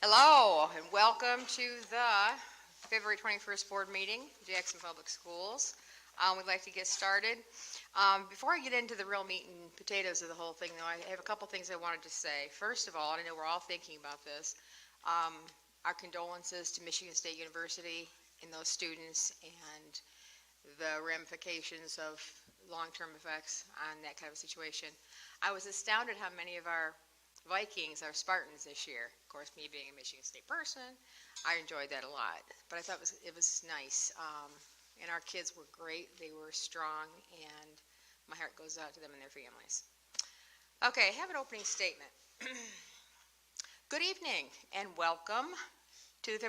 Hello and welcome to the February 21st board meeting, Jackson Public Schools. We'd like to get started. Before I get into the real meat and potatoes of the whole thing, though, I have a couple things I wanted to say. First of all, and I know we're all thinking about this, our condolences to Michigan State University and those students and the ramifications of long-term effects on that kind of situation. I was astounded how many of our Vikings are Spartans this year. Of course, me being a Michigan State person, I enjoyed that a lot. But I thought it was nice. And our kids were great. They were strong, and my heart goes out to them and their families. Okay, I have an opening statement. Good evening, and welcome to the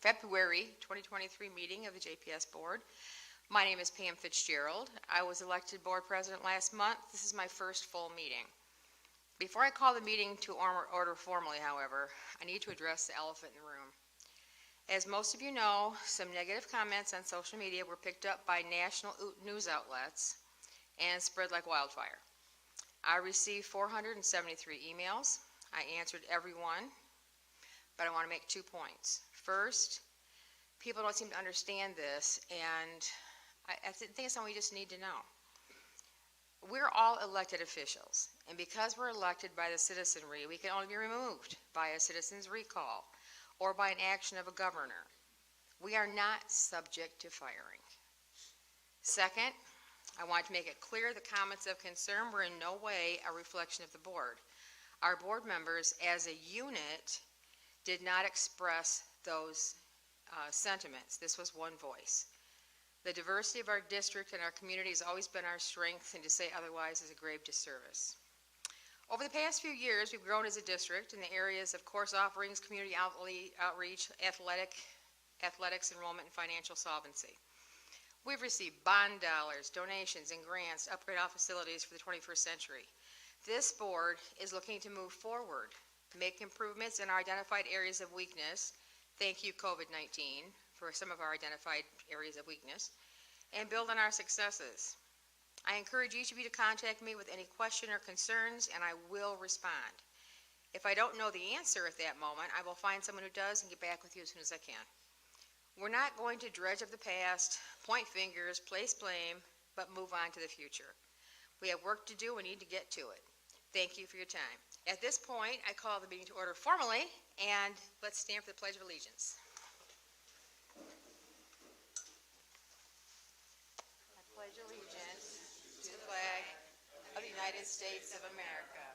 February 2023 meeting of the JPS Board. My name is Pam Fitzgerald. I was elected board president last month. This is my first full meeting. Before I call the meeting to order formally, however, I need to address the elephant in the room. As most of you know, some negative comments on social media were picked up by national news outlets and spread like wildfire. I received 473 emails. I answered every one, but I want to make 2 points. First, people don't seem to understand this, and I think it's something we just need to know. We're all elected officials, and because we're elected by the citizenry, we can only be removed by a citizen's recall or by an action of a governor. We are not subject to firing. Second, I want to make it clear the comments of concern were in no way a reflection of the board. Our board members, as a unit, did not express those sentiments. This was one voice. The diversity of our district and our community has always been our strength, and to say otherwise is a grave disservice. Over the past few years, we've grown as a district in the areas of course offerings, community outreach, athletics enrollment, and financial solvency. We've received bond dollars, donations, and grants to upgrade our facilities for the 21st century. This board is looking to move forward, make improvements in our identified areas of weakness. Thank you, COVID-19, for some of our identified areas of weakness, and build on our successes. I encourage each of you to contact me with any question or concerns, and I will respond. If I don't know the answer at that moment, I will find someone who does and get back with you as soon as I can. We're not going to dredge up the past, point fingers, place blame, but move on to the future. We have work to do. We need to get to it. Thank you for your time. At this point, I call the meeting to order formally, and let's stand for the Pledge of Allegiance. I pledge allegiance to the flag of the United States of America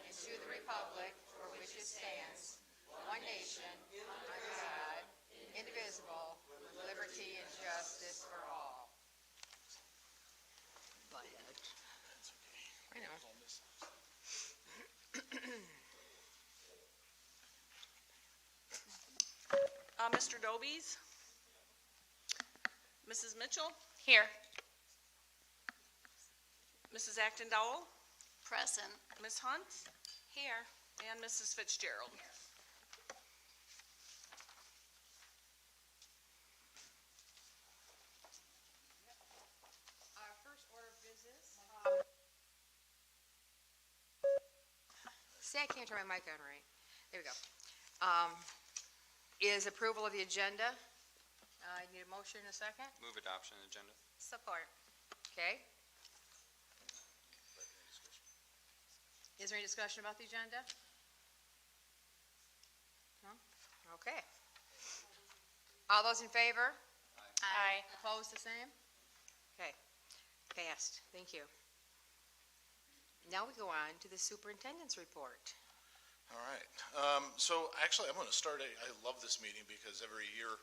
and to the republic for which it stands, one nation, under God, indivisible, with liberty and justice for all. I know. Mr. Dobies? Mrs. Mitchell? Here. Mrs. Acton Dowell? Present. Ms. Hunt? Here. And Mrs. Fitzgerald? Our first order of business. See, I can't turn my mic on right. There we go. Is approval of the agenda. I need a motion in a second. Move adoption of the agenda. Support. Okay. Is there any discussion about the agenda? No? Okay. All those in favor? Aye. Opposed, the same? Okay. Passed. Thank you. Now we go on to the superintendent's report. All right. So actually, I'm going to start. I love this meeting because every year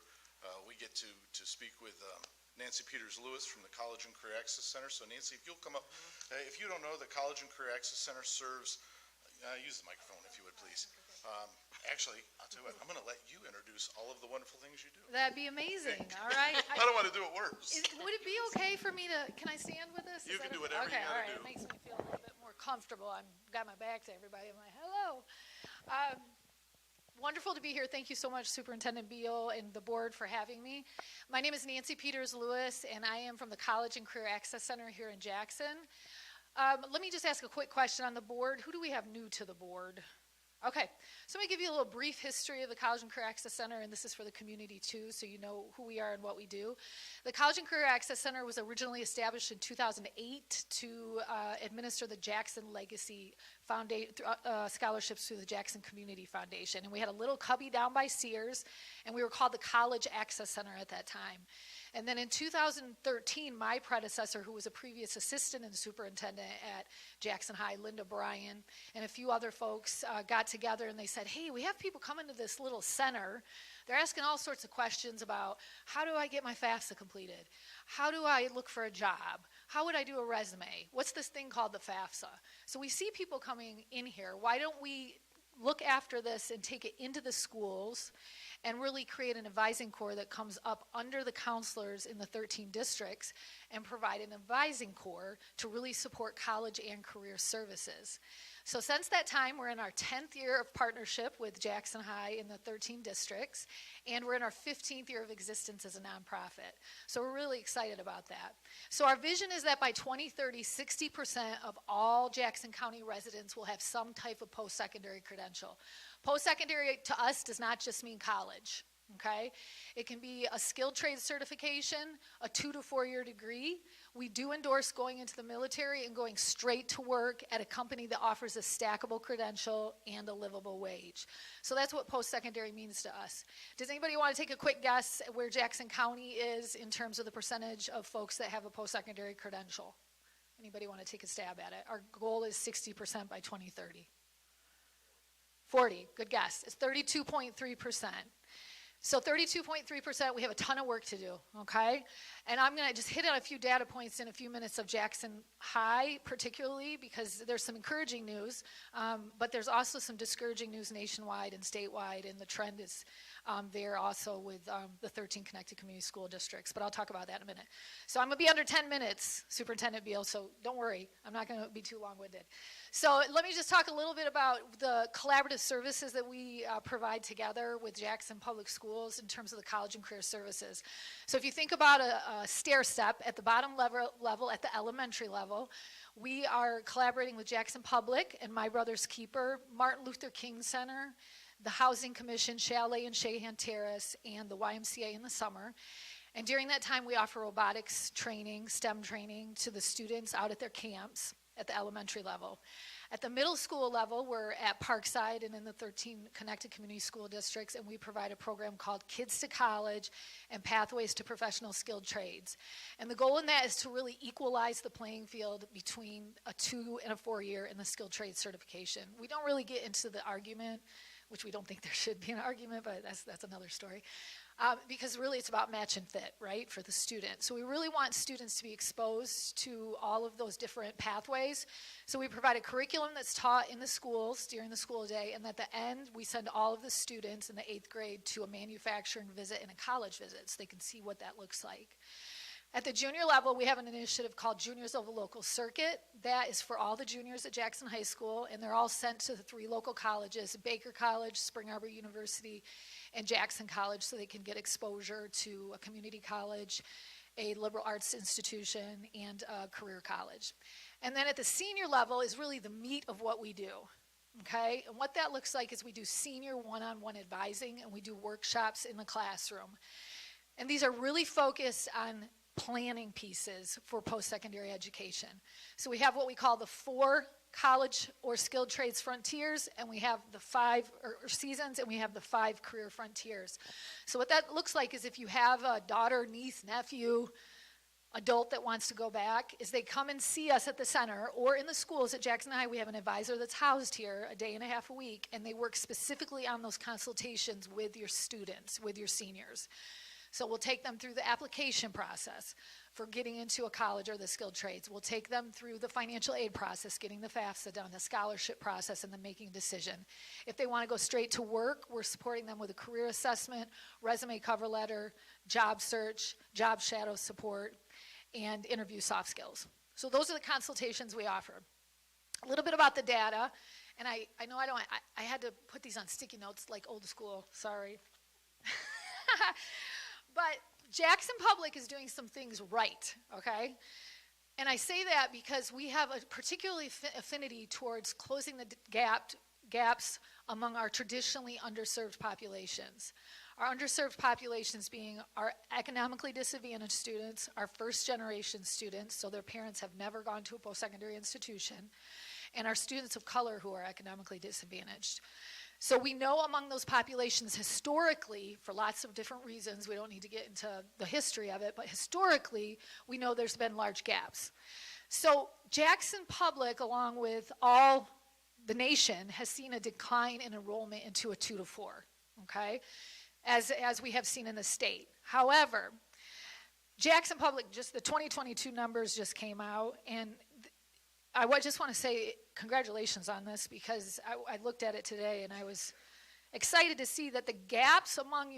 we get to speak with Nancy Peters-Lewis from the College and Career Access Center. So Nancy, if you'll come up. If you don't know, the College and Career Access Center serves, use the microphone if you would please. Actually, I'll tell you what, I'm going to let you introduce all of the wonderful things you do. That'd be amazing. All right. I don't want to do it worse. Would it be okay for me to, can I stand with this? You can do whatever you okay, all gotta right. do. It makes me feel a little bit more comfortable. I've got my back to everybody. I'm like, hello. Wonderful to be here. Thank you so much, Superintendent Beal and the board for having me. My name is Nancy Peters-Lewis, and I am from the College and Career Access Center here in Jackson. Let me just ask a quick question on the board. Who do we have new to the board? Okay, so I'm going to give you a little brief history of the College and Career Access Center, and this is for the community too, so you know who we are and what we do. The College and Career Access Center was originally established in 2008 to administer the Jackson Legacy scholarships through the Jackson Community Foundation. And we had a little cubby down by Sears, and we were called the College Access Center at that time. And then in 2013, my predecessor, who was a previous assistant and superintendent at Jackson High, Linda Bryan, and a few other folks got together and they said, hey, we have people coming to this little center. They're asking all sorts of questions about how do I get my FAFSA completed? How do I look for a job? How would I do a resume? What's this thing called the FAFSA? So we see people coming in here. Why don't we look after this and take it into the schools and really create an advising corps that comes up under the counselors in the 13 districts and provide an advising corps to really support college and career services. So since that time, we're in our 10th year of partnership with Jackson High in the 13 districts, and we're in our 15th year of existence as a nonprofit. So we're really excited about that. So our vision is that by 2030, 60% of all Jackson County residents will have some type of post-secondary credential. Post-secondary to us does not just mean college, okay? It can be a skilled trade certification, a 2 to 4 year degree. We do endorse going into the military and going straight to work at a company that offers a stackable credential and a livable wage. So that's what post-secondary means to us. Does anybody want to take a quick guess at where Jackson County is in terms of the percentage of folks that have a post-secondary credential? Anybody want to take a stab at it? Our goal is 60% by 2030. 40, good guess. It's 32.3%. So 32.3%, we have a ton of work to do, okay? And I'm going to just hit on a few data points in a few minutes of Jackson High, particularly, because there's some encouraging news, but there's also some discouraging news nationwide and statewide, and the trend is there also with the 13 connected community school districts, but I'll talk about that in a minute. So I'm going to be under 10 minutes, Superintendent Beal, so don't worry, I'm not going to be too long-winded. So let me just talk a little bit about the collaborative services that we provide together with Jackson Public Schools in terms of the college and career services. So if you think about a stair step at the bottom level at the elementary level, we are collaborating with Jackson Public and My Brother's Keeper, Martin Luther King Center, the Housing Commission, Chalet and Shahan Terrace, and the YMCA in the summer. And during that time, we offer robotics training, STEM training to the students out at their camps at the elementary level. At the middle school level, we're at Parkside and in the 13 connected community school districts, and we provide a program called Kids to College and Pathways to Professional Skilled Trades. And the goal in that is to really equalize the playing field between a 2 and a 4 year in the skilled trade certification. We don't really get into the argument, which we don't think there should be an argument, but that's another story. Because really it's about match and fit, right, for the student. So we really want students to be exposed to all of those different pathways. So we provide a curriculum that's taught in the schools during the school day, and at the end we send all of the students in the 8th grade to a manufacturing visit and a college visit so they can see what that looks like. At the junior level, we have an initiative called Juniors of a Local Circuit. That is for all the juniors at Jackson High School, and they're all sent to the 3 local colleges, Baker College, Spring Arbor University, and Jackson College, so they can get exposure to a community college, a liberal arts institution, and a career college. And then at the senior level is really the meat of what we do, okay? And what that looks like is we do senior one-on-one advising, and we do workshops in the classroom. And these are really focused on planning pieces for post-secondary education. So we have what we call the 4 college or skilled trades frontiers, and we have the 5 or seasons, and we have the 5 career frontiers. So what that looks like is if you have a daughter, niece, nephew, adult that wants to go back, is they come and see us at the center or in the schools at Jackson High. We have an advisor that's housed here a day and a half a week, and they work specifically on those consultations with your students, with your seniors. So we'll take them through the application process for getting into a college or the skilled trades. We'll take them through the financial aid process, getting the FAFSA done, the scholarship process, and then making a decision. If they want to go straight to work, we're supporting them with a career assessment, resume cover letter, job search, job shadow support, and interview soft skills. So those are the consultations we offer. A little bit about the data, and I know I had to put these on sticky notes like old school, sorry. But Jackson Public is doing some things right, okay? And I say that because we have a particular affinity towards closing the gap gaps among our traditionally underserved populations. Our underserved populations being our economically disadvantaged students, our first-generation students, so their parents have never gone to a post-secondary institution, and our students of color who are economically disadvantaged. So we know among those populations historically, for lots of different reasons, we don't need to get into the history of it, but historically, we know there's been large gaps. So Jackson Public, along with all the nation, has seen a decline in enrollment into a 2 to 4, okay, as we have seen in the state. However, Jackson Public, just the 2022 numbers just came out, and I just want to say congratulations on this, because I looked at it today and I was excited to see that the gaps among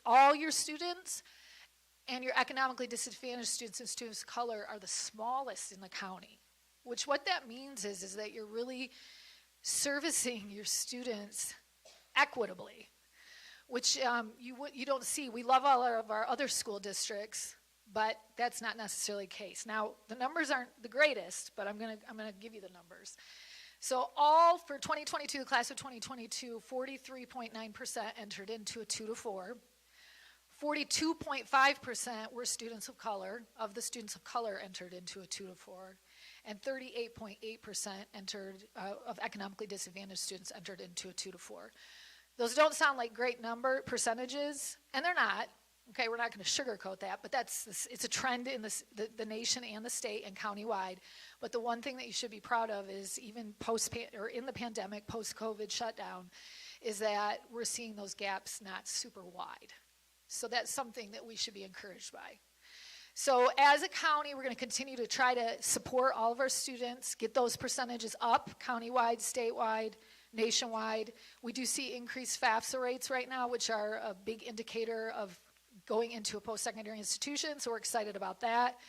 all your students and your economically disadvantaged students and students of color are the smallest in the county, which what that means is that you're really servicing your students equitably, which you don't see. We love all of our other school districts, but that's not necessarily the case. Now, the numbers aren't the greatest, but I'm gonna give you the numbers. So all for 2022, the class of 2022, 43.9% entered into a 2 to 4. 42.5% were students of color. Of the students of color entered into a 2 to 4. And 38.8% entered, of economically disadvantaged students entered into a 2 to 4. Those don't sound like great percentages, and they're not. Okay, we're not going to sugarcoat that, but it's a trend in the nation and the state and countywide. But the one thing that you should be proud of is even in the pandemic, post-COVID shutdown, is that we're seeing those gaps not super wide. So that's something that we should be encouraged by. So as a county, we're going to continue to try to support all of our students, get those percentages up, countywide, statewide, nationwide. We do see increased FAFSA rates right now, which are a big indicator of going into a post-secondary institution, so we're excited about that.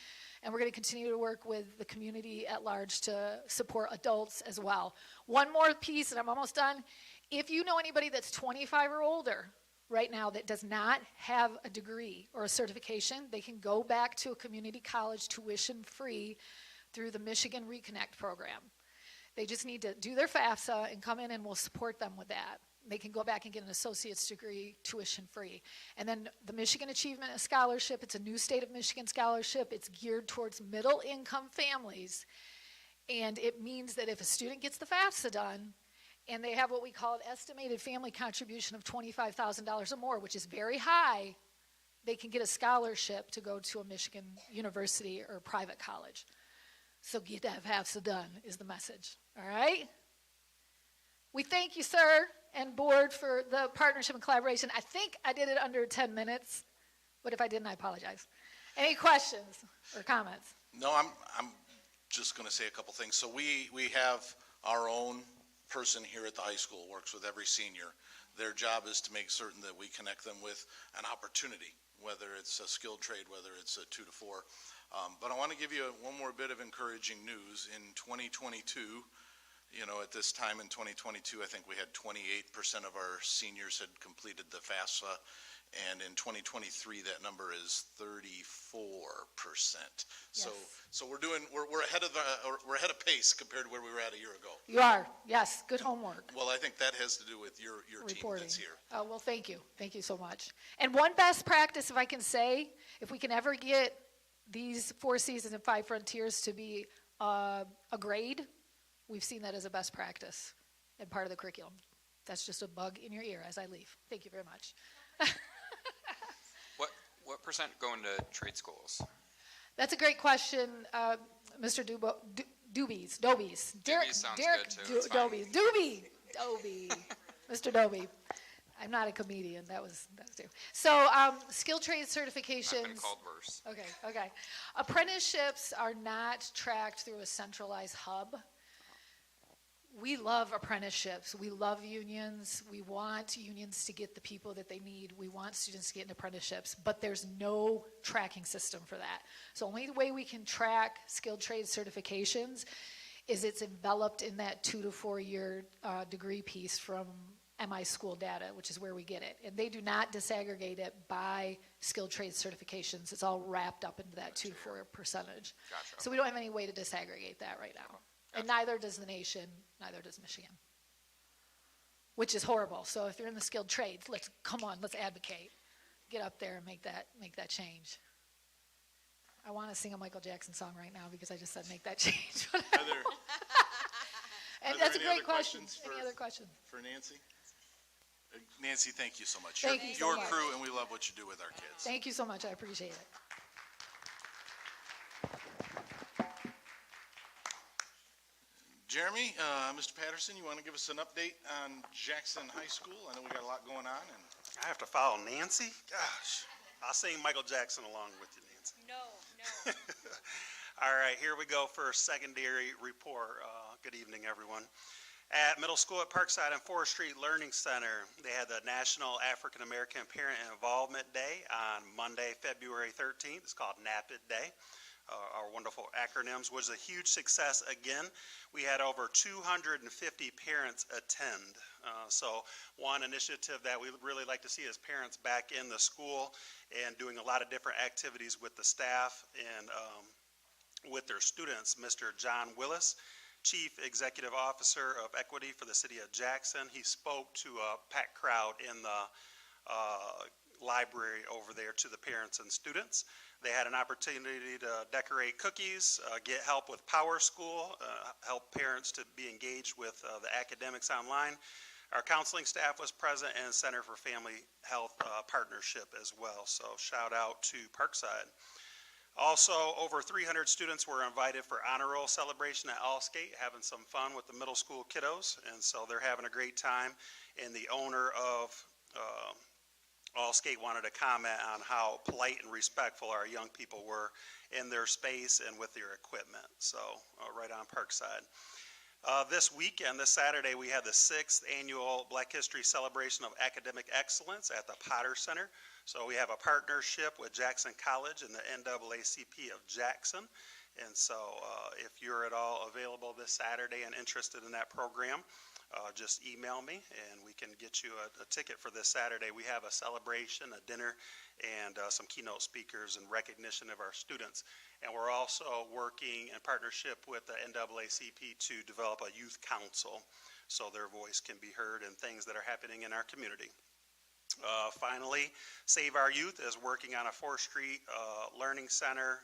And we're going to continue to work with the community at large to support adults as well. One more piece, and I'm almost done. If you know anybody that's 25 or older right now that does not have a degree or a certification, they can go back to a community college tuition-free through the Michigan Reconnect program. They just need to do their FAFSA and come in, and we'll support them with that. They can go back and get an associate's degree tuition-free. And then the Michigan Achievement Scholarship, it's a new state of Michigan scholarship. It's geared towards middle-income families. And it means that if a student gets the FAFSA done, and they have what we call an estimated family contribution of $25,000 or more, which is very high, they can get a scholarship to go to a Michigan university or private college. So get that FAFSA done is the message, all right? We thank you, sir, and board for the partnership and collaboration. I think I did it under 10 minutes, but if I didn't, I apologize. Any questions or comments? No, I'm just going to say a couple things. So we have our own person here at the high school, works with every senior. Their job is to make certain that we connect them with an opportunity, whether it's a skilled trade, whether it's a 2 to 4. But I want to give you one more bit of encouraging news. In 2022, at this time in 2022, I think we had 28% of our seniors had completed the FAFSA, and in 2023, that number is 34%. Yes. So we're ahead of pace compared to where we were at a year ago. You are, yes, good homework. Well, I think that has to do with your team Reporting. that's here. Oh, well, thank you so much. And one best practice, if I can say, if we can ever get these 4 seasons and 5 frontiers to be a grade, we've seen that as a best practice and part of the curriculum. That's just a bug in your ear as I leave. Thank you very much. What percent go into trade schools? That's a great question, Mr. Dobies. Derek sounds good, too. It's fine. Doby. Mr. Doby. I'm not a comedian. That was too. So skill trade certifications. I've been called worse. Okay. Apprenticeships are not tracked through a centralized hub. We love apprenticeships. We love unions. We want unions to get the people that they need. We want students to get into apprenticeships, but there's no tracking system for that. So only the way we can track skilled trade certifications is it's enveloped in that 2 to 4 year degree piece from MI school data, which is where we get it. And they do not disaggregate it by skilled trade certifications. It's all wrapped up into that 2 to 4 percentage. Gotcha. So we don't have any way to disaggregate that right now. And neither does the nation, neither does Michigan. which is horrible. So if you're in the skilled trades, let's advocate. Get up there and make that change. I want to sing a Michael Jackson song right now because I just said make that change. Are there And Are that's a there any great other question. questions Any other questions? for Nancy? Nancy, thank you so much. Thank you so Your much. crew, and we love what you do with our kids. Thank you so much. I appreciate it. Jeremy, Mr. Patterson, you want to give us an update on Jackson High School? I know we got a lot going on, and I have to follow Nancy? Gosh, I'll sing Michael Jackson along with you, Nancy. No. All right, here we go for a secondary report. Good evening, everyone. At middle school at Parkside and Forest Street Learning Center, they had the National African American Parent Involvement Day on Monday, February 13th. It's called NAPID Day. Our wonderful acronyms was a huge success again. We had over 250 parents attend. So one initiative that we really like to see is parents back in the school and doing a lot of different activities with the staff and with their students. Mr. John Willis, Chief Executive Officer of Equity for the City of Jackson, he spoke to a packed crowd in the library over there to the parents and students. They had an opportunity to decorate cookies, get help with Power School, help parents to be engaged with the academics online. Our counseling staff was present and Center for Family Health partnership as well. So shout out to Parkside. Also, over 300 students were invited for honor roll celebration at Allskate, having some fun with the middle school kiddos. And so they're having a great time. And the owner of Allskate wanted to comment on how polite and respectful our young people were in their space and with their equipment. So right on Parkside. This weekend, this Saturday, we had the 6th annual Black History Celebration of Academic Excellence at the Potter Center. So we have a partnership with Jackson College and the NAACP of Jackson. And so if you're at all available this Saturday and interested in that program, just email me and we can get you a ticket for this Saturday. We have a celebration, a dinner, and some keynote speakers in recognition of our students. And we're also working in partnership with the NAACP to develop a youth council so their voice can be heard in things that are happening in our community. Finally, Save Our Youth is working on a 4th Street Learning Center,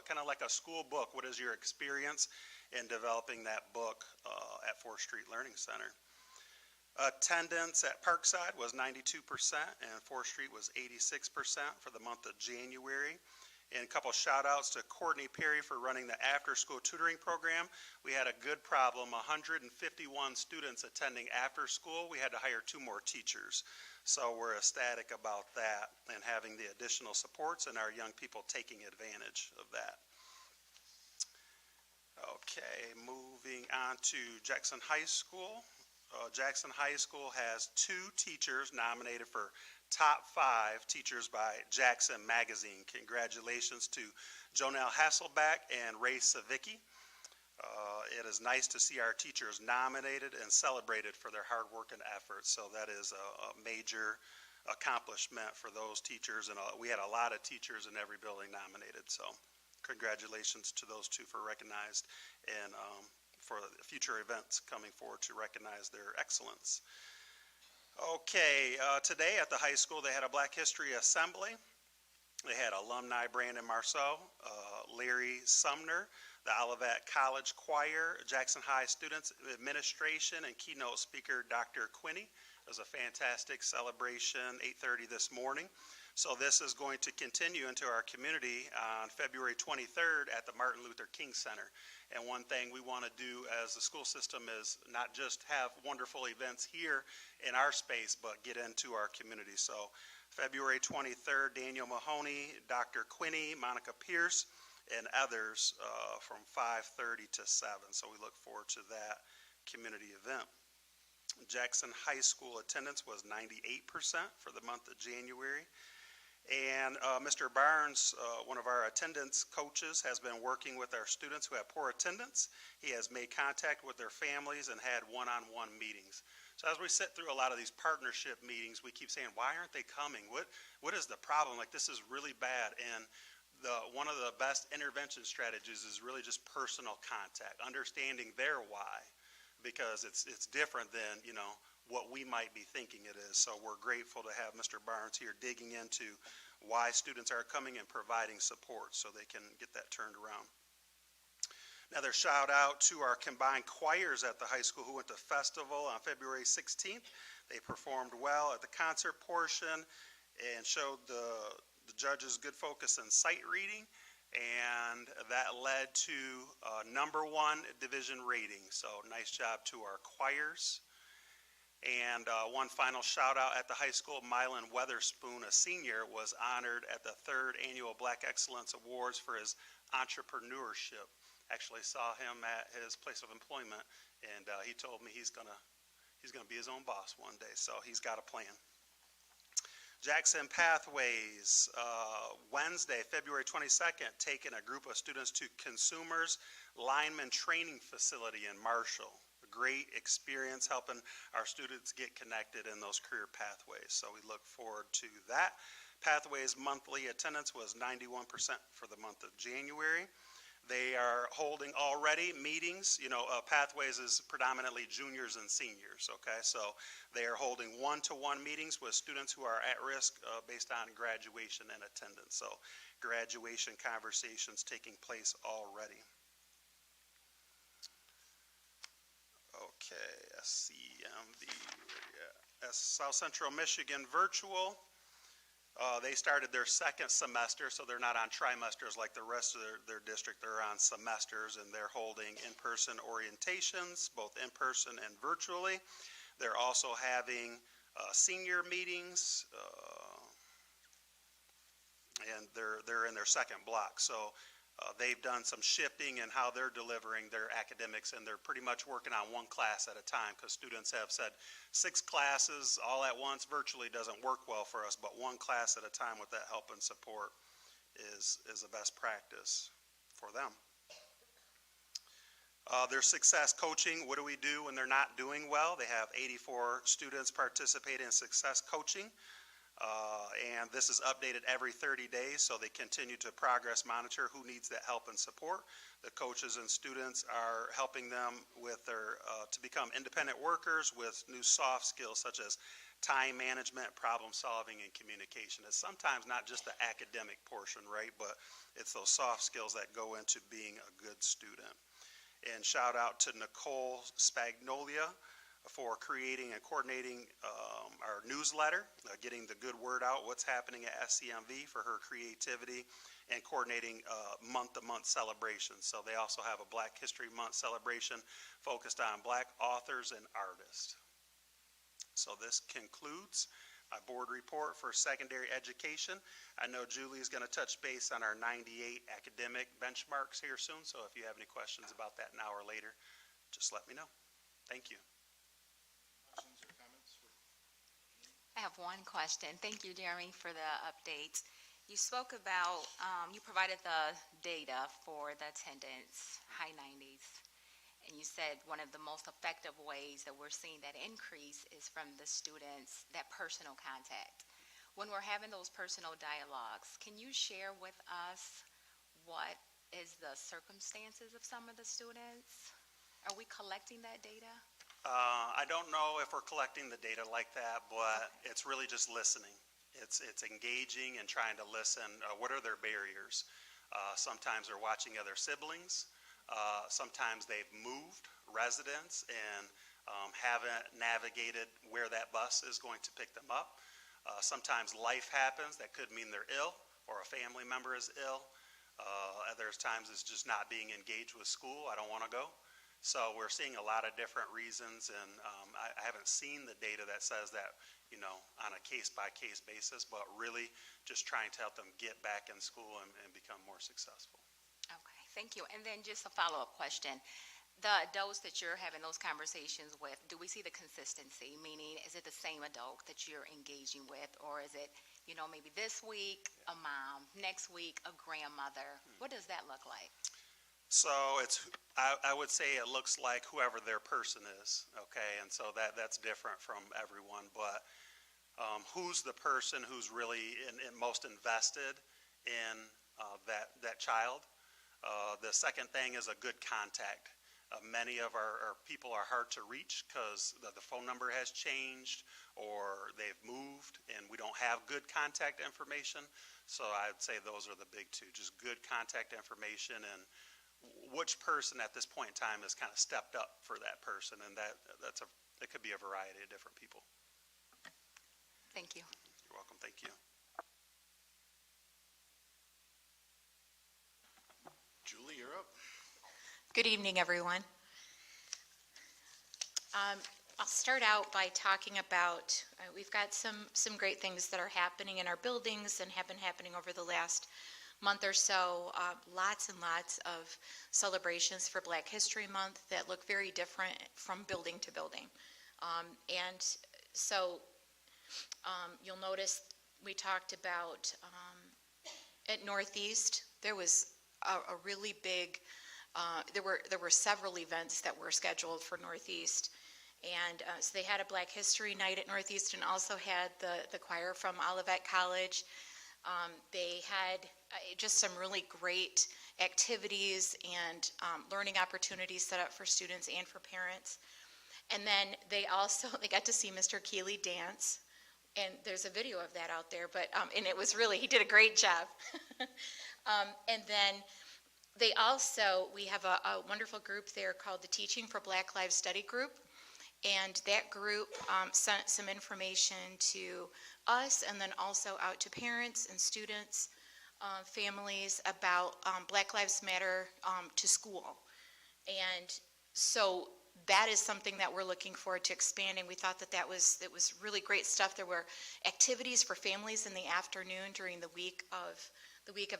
kind of like a school book. What is your experience in developing that book at 4th Street Learning Center? Attendance at Parkside was 92% and 4th Street was 86% for the month of January. And a couple shout outs to Courtney Perry for running the after school tutoring program. We had a good problem, 151 students attending after school. We had to hire 2 more teachers. So we're ecstatic about that and having the additional supports and our young people taking advantage of that. Okay, moving on to Jackson High School. Jackson High School has 2 teachers nominated for Top 5 Teachers by Jackson Magazine. Congratulations to Jonelle Hasselback and Ray Savicki. It is nice to see our teachers nominated and celebrated for their hard work and efforts. So that is a major accomplishment for those teachers. And we had a lot of teachers in every building nominated. So congratulations to those 2 for recognized and for future events coming forward to recognize their excellence. Okay, today at the high school they had a Black History Assembly. They had alumni Brandon Marceau, Larry Sumner, the Olivet College Choir, Jackson High Students Administration, and keynote speaker Dr. Quinney. It was a fantastic celebration, 8:30 this morning. So this is going to continue into our community on February 23rd at the Martin Luther King Center. And one thing we want to do as the school system is not just have wonderful events here in our space, but get into our community. So February 23rd, Daniel Mahoney, Dr. Quinney, Monica Pierce, and others from 5:30 to 7. So we look forward to that community event. Jackson High School attendance was 98% for the month of January. And Mr. Barnes, one of our attendance coaches, has been working with our students who have poor attendance. He has made contact with their families and had one-on-one meetings. So as we sit through a lot of these partnership meetings, we keep saying, why aren't they coming? What is the problem? Like, this is really bad. And one of the best intervention strategies is really just personal contact, understanding their why, because it's different than, what we might be thinking it is. So we're grateful to have Mr. Barnes here digging into why students are coming and providing support so they can get that turned around. Another shout out to our combined choirs at the high school who went to festival on February 16th. They performed well at the concert portion and showed the judges good focus in sight reading, and that led to #1 division rating. So nice job to our choirs. And one final shout out at the high school, Mylan Weatherspoon, a senior, was honored at the 3rd Annual Black Excellence Awards for his entrepreneurship. Actually saw him at his place of employment, and he told me he's gonna be his own boss one day, so he's got a plan. Jackson Pathways, Wednesday, February 22nd, taking a group of students to Consumers Lineman Training Facility in Marshall. A great experience helping our students get connected in those career pathways, so we look forward to that. Pathways monthly attendance was 91% for the month of January. They are holding already meetings. Pathways is predominantly juniors and seniors, okay? So they are holding one-to-one meetings with students who are at risk based on graduation and attendance. So graduation conversations taking place already. Okay, SCMV, South Central Michigan Virtual. They started their 2nd semester, so they're not on trimesters like the rest of their district. They're on semesters, and they're holding in-person orientations, both in-person and virtually. They're also having senior meetings, and they're in their 2nd block. So they've done some shifting in how they're delivering their academics, and they're pretty much working on one class at a time, because students have said 6 classes all at once virtually doesn't work well for us, but one class at a time with that help and support is the best practice for them. Their success coaching, what do we do when they're not doing well? They have 84 students participating in success coaching. And this is updated every 30 days, so they continue to progress monitor who needs that help and support. The coaches and students are helping them with their to become independent workers with new soft skills such as time management, problem solving, and communication. It's sometimes not just the academic portion, right, but it's those soft skills that go into being a good student. And shout out to Nicole Spagnolia for creating and coordinating our newsletter, getting the good word out, what's happening at SCMV, for her creativity, and coordinating month-to-month celebrations. So they also have a Black History Month celebration focused on Black authors and artists. So this concludes my board report for secondary education. I know Julie is going to touch base on our 98 academic benchmarks here soon, so if you have any questions about that now or later, just let me know. Thank you. Questions or comments? I have one question. Thank you, Jeremy, for the updates. You spoke about, you provided the data for the attendance, high 90s, and you said one of the most effective ways that we're seeing that increase is from the students, that personal contact. When we're having those personal dialogues, can you share with us what is the circumstances of some of the students? Are we collecting that data? I don't know if we're collecting the data like that, but it's really just listening. It's engaging and trying to listen. What are their barriers? Sometimes they're watching other siblings. Sometimes they've moved residents and haven't navigated where that bus is going to pick them up. Sometimes life happens that could mean they're ill or a family member is ill. There's times it's just not being engaged with school. I don't want to go. So we're seeing a lot of different reasons, and I haven't seen the data that says that, on a case-by-case basis, but really just trying to help them get back in school and become more successful. Okay, thank you. And then just a follow-up question. The adults that you're having those conversations with, do we see the consistency? Meaning, is it the same adult that you're engaging with, or is it, maybe this week a mom, next week a grandmother? What does that look like? So I would say it looks like whoever their person is, okay? And so that's different from everyone, but who's the person who's really most invested in that child? The second thing is a good contact. Many of our people are hard to reach because the phone number has changed or they've moved and we don't have good contact information. So I'd say those are the big two, just good contact information and which person at this point in time has kind of stepped up for that person. And that could be a variety of different people. Thank you. You're welcome. Thank you. Julie, you're up. Good evening, everyone. I'll start out by talking about, we've got some great things that are happening in our buildings and have been happening over the last month or so. Lots and lots of celebrations for Black History Month that look very different from building to building. And so you'll notice we talked about at Northeast, there was a really big, there were several events that were scheduled for Northeast. And so they had a Black History Night at Northeast and also had the choir from Olivet College. They had just some really great activities and learning opportunities set up for students and for parents. And then they got to see Mr. Keeley dance. And there's a video of that out there, but, and it was really, he did a great job. And then we have a wonderful group there called the Teaching for Black Lives Study Group. And that group sent some information to us and then also out to parents and students, families about Black Lives Matter to school. And so that is something that we're looking forward to expanding. We thought that was really great stuff. There were activities for families in the afternoon during the week of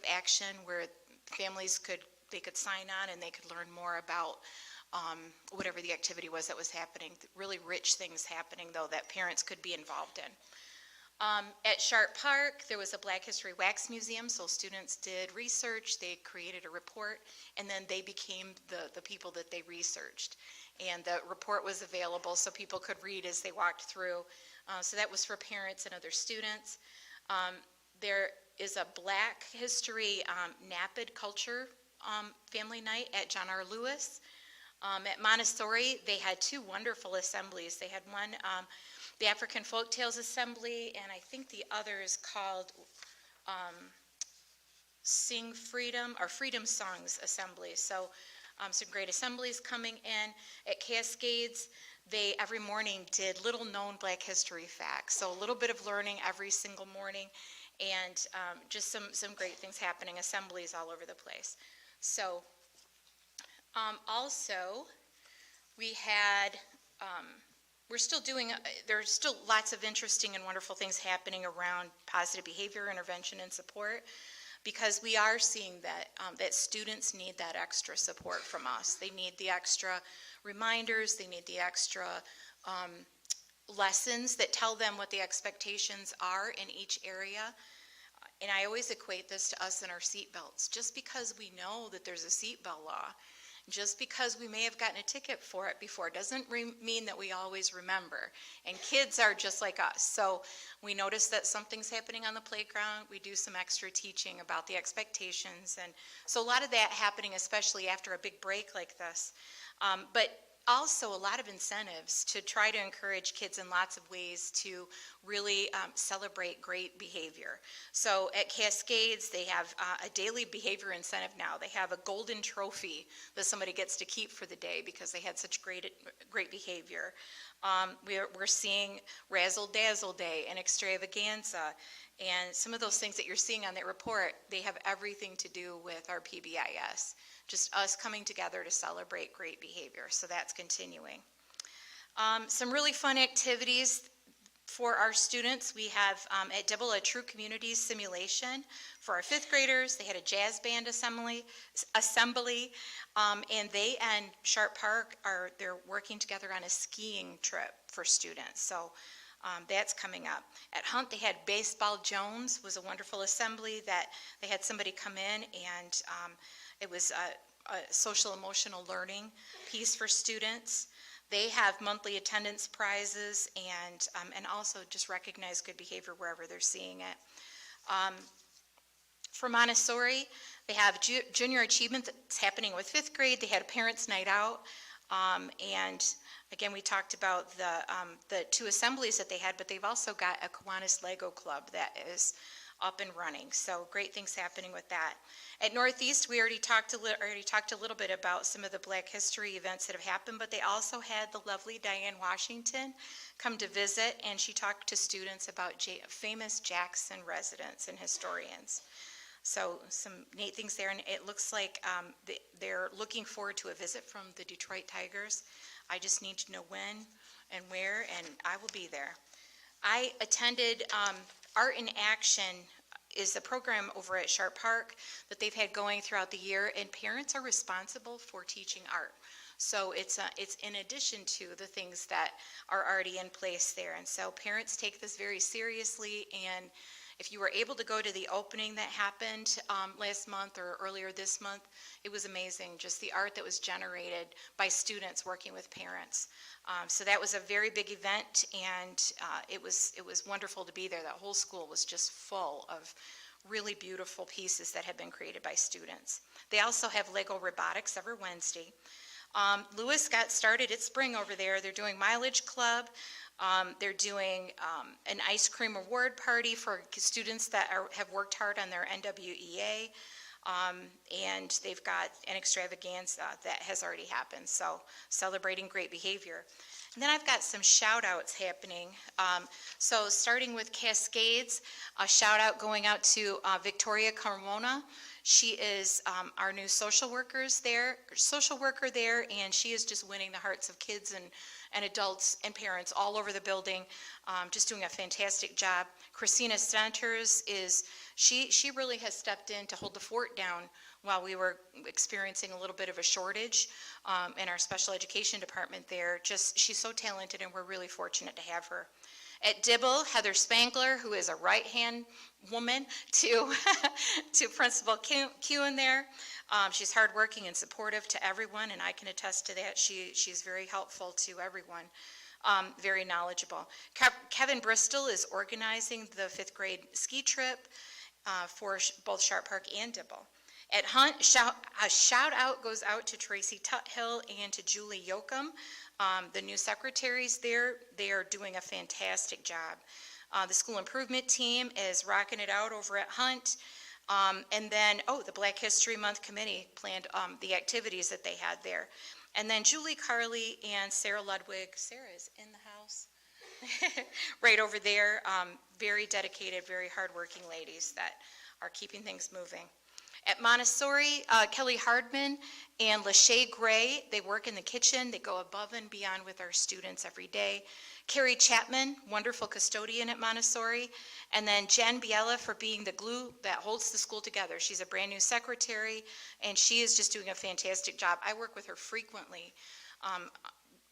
action where families could sign on and they could learn more about whatever the activity was that was happening. Really rich things happening, though, that parents could be involved in. At Sharp Park, there was a Black History Wax Museum, so students did research, they created a report, and then they became the people that they researched. And the report was available so people could read as they walked through. So that was for parents and other students. There is a Black History NAPID Culture Family Night at John R. Lewis. At Montessori, they had two wonderful assemblies. They had one, the African Folktales Assembly, and I think the other is called Sing Freedom, or Freedom Songs Assembly. So some great assemblies coming in. At Cascades, they every morning did little known Black history facts. So a little bit of learning every single morning, and just some great things happening, assemblies all over the place. So also, we had, we're still doing, there's still lots of interesting and wonderful things happening around positive behavior intervention and support, because we are seeing that, that students need that extra support from us. They need the extra reminders, they need the extra lessons that tell them what the expectations are in each area. And I always equate this to us and our seatbelts. Just because we know that there's a seatbelt law, just because we may have gotten a ticket for it before, doesn't mean that we always remember. And kids are just like us. So we notice that something's happening on the playground. We do some extra teaching about the expectations. And so a lot of that happening, especially after a big break like this. But also a lot of incentives to try to encourage kids in lots of ways to really celebrate great behavior. So at Cascades, they have a daily behavior incentive now. They have a golden trophy that somebody gets to keep for the day because they had such great behavior. We're seeing Razzle Dazzle Day and Extravaganza, and some of those things that you're seeing on that report, they have everything to do with our PBIS. Just us coming together to celebrate great behavior. So that's continuing. Some really fun activities for our students. We have at Dibble a True Communities simulation for our fifth graders. They had a jazz band assembly, and they and Sharp Park they're working together on a skiing trip for students. So that's coming up. At Hunt, they had Baseball Jones, was a wonderful assembly that they had somebody come in and it was a social emotional learning piece for students. They have monthly attendance prizes and also just recognize good behavior wherever they're seeing it. For Montessori, they have junior achievement that's happening with fifth grade. They had a parents' night out. And again, we talked about the 2 assemblies that they had, but they've also got a Kiwanis Lego Club that is up and running. So great things happening with that. At Northeast, we already talked a little bit about some of the Black History events that have happened, but they also had the lovely Diane Washington come to visit, and she talked to students about famous Jackson residents and historians. So some neat things there, and it looks like they're looking forward to a visit from the Detroit Tigers. I just need to know when and where, and I will be there. I attended Art in Action is a program over at Sharp Park that they've had going throughout the year, and parents are responsible for teaching art. So it's in addition to the things that are already in place there. And so parents take this very seriously, and if you were able to go to the opening that happened last month or earlier this month, it was amazing, just the art that was generated by students working with parents. So that was a very big event, and it was wonderful to be there. That whole school was just full of really beautiful pieces that had been created by students. They also have Lego Robotics every Wednesday. Lewis got started at spring over there. They're doing Mileage Club. They're doing an ice cream award party for students that have worked hard on their NWEA. And they've got an extravaganza that has already happened, so celebrating great behavior. And then I've got some shout outs happening. So starting with Cascades, a shout out going out to Victoria Carmona. She is our new social worker there, and she is just winning the hearts of kids and adults and parents all over the building, just doing a fantastic job. Christina Centers she really has stepped in to hold the fort down while we were experiencing a little bit of a shortage in our special education department there. She's so talented, and we're really fortunate to have her. At Dibble, Heather Spangler, who is a right-hand woman to Principal Kewen there. She's hardworking and supportive to everyone, and I can attest to that. She's very helpful to everyone, very knowledgeable. Kevin Bristol is organizing the 5th grade ski trip for both Sharp Park and Dibble. At Hunt, a shout out goes out to Tracy Tuthill and to Julie Yoakum. The new secretaries there, they are doing a fantastic job. The school improvement team is rocking it out over at Hunt. And then, the Black History Month committee planned the activities that they had there. And then Julie Carley and Sarah Ludwig. Sarah is in the house. Right over there. Very dedicated, very hardworking ladies that are keeping things moving. At Montessori, Kelly Hardman and Lachey Gray, they work in the kitchen. They go above and beyond with our students every day. Carrie Chapman, wonderful custodian at Montessori. And then Jen Biella for being the glue that holds the school together. She's a brand new secretary, and she is just doing a fantastic job. I work with her frequently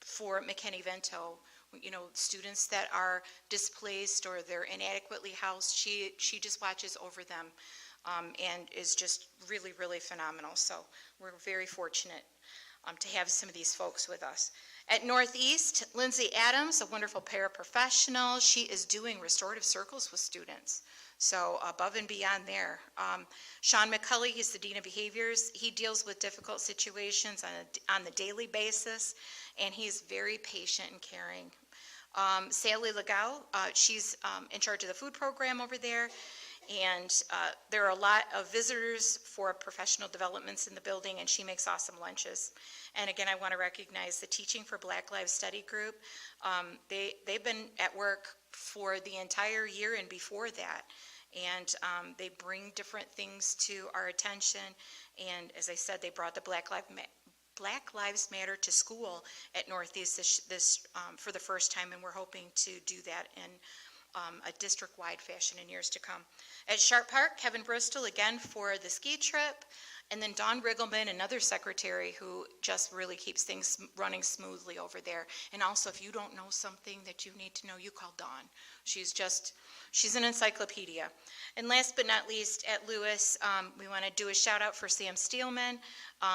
for McKinney Vento. You know, students that are displaced or they're inadequately housed, she just watches over them. And is just really, really phenomenal. So we're very fortunate to have some of these folks with us. At Northeast, Lindsay Adams, a wonderful paraprofessional. She is doing restorative circles with students. So above and beyond there. Sean McCulley, he's the Dean of Behaviors. He deals with difficult situations on the daily basis, and he's very patient and caring. Sally Legau, she's in charge of the food program over there. And there are a lot of visitors for professional developments in the building, and she makes awesome lunches. And again, I want to recognize the Teaching for Black Lives Study Group. They've been at work for the entire year and before that. And they bring different things to our attention. And as I said, they brought the Black Lives Matter to school at Northeast this for the first time, and we're hoping to do that in a district-wide fashion in years to come. At Sharp Park, Kevin Bristol, again, for the ski trip, and then Dawn Riggleman, another secretary who just really keeps things running smoothly over there. And also, if you don't know something that you need to know, you call Dawn. She's an encyclopedia. And last but not least, at Lewis, we want to do a shout out for Sam Steelman.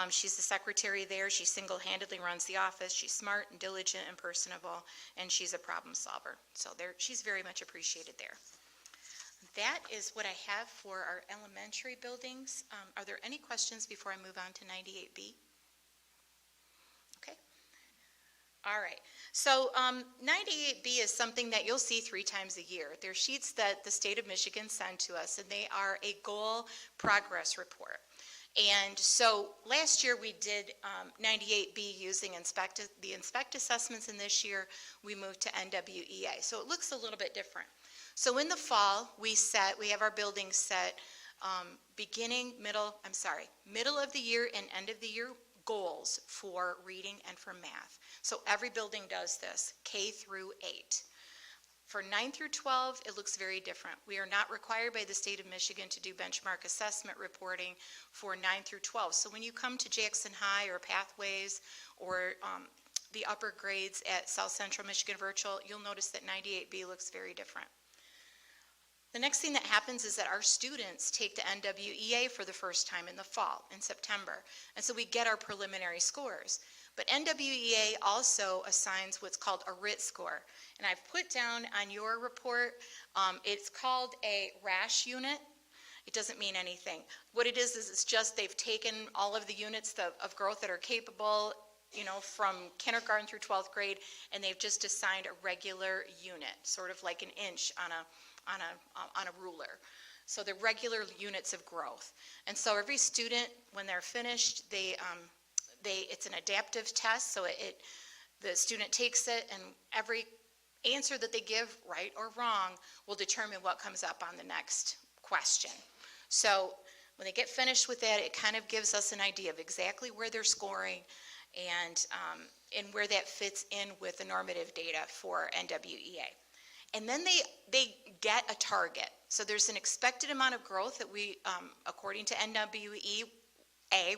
She's the secretary there. She single-handedly runs the office. She's smart and diligent and personable, and she's a problem solver. So she's very much appreciated there. That is what I have for our elementary buildings. Are there any questions before I move on to 98B? Okay. All right. So 98B is something that you'll see 3 times a year. They're sheets that the state of Michigan send to us, and they are a goal progress report. And so last year we did 98B using the inspect assessments, and this year we moved to NWEA. So it looks a little bit different. So in the fall, we have our buildings set middle of the year and end of the year goals for reading and for math. So every building does this, K through 8. For 9 through 12, it looks very different. We are not required by the state of Michigan to do benchmark assessment reporting for 9 through 12. So when you come to Jackson High or Pathways or the upper grades at South Central Michigan Virtual, you'll notice that 98B looks very different. The next thing that happens is that our students take the NWEA for the first time in the fall, in September. And so we get our preliminary scores. But NWEA also assigns what's called a RIT score. And I've put down on your report, it's called a RASH unit. It doesn't mean anything. What it is it's just they've taken all of the units of growth that are capable, from kindergarten through 12th grade, and they've just assigned a regular unit, sort of like an inch on a ruler. So they're regular units of growth. And so every student, when they're finished, it's an adaptive test, so the student takes it, and every answer that they give, right or wrong, will determine what comes up on the next question. So when they get finished with that, it kind of gives us an idea of exactly where they're scoring and where that fits in with the normative data for NWEA. And then they get a target. So there's an expected amount of growth that we, according to NWEA,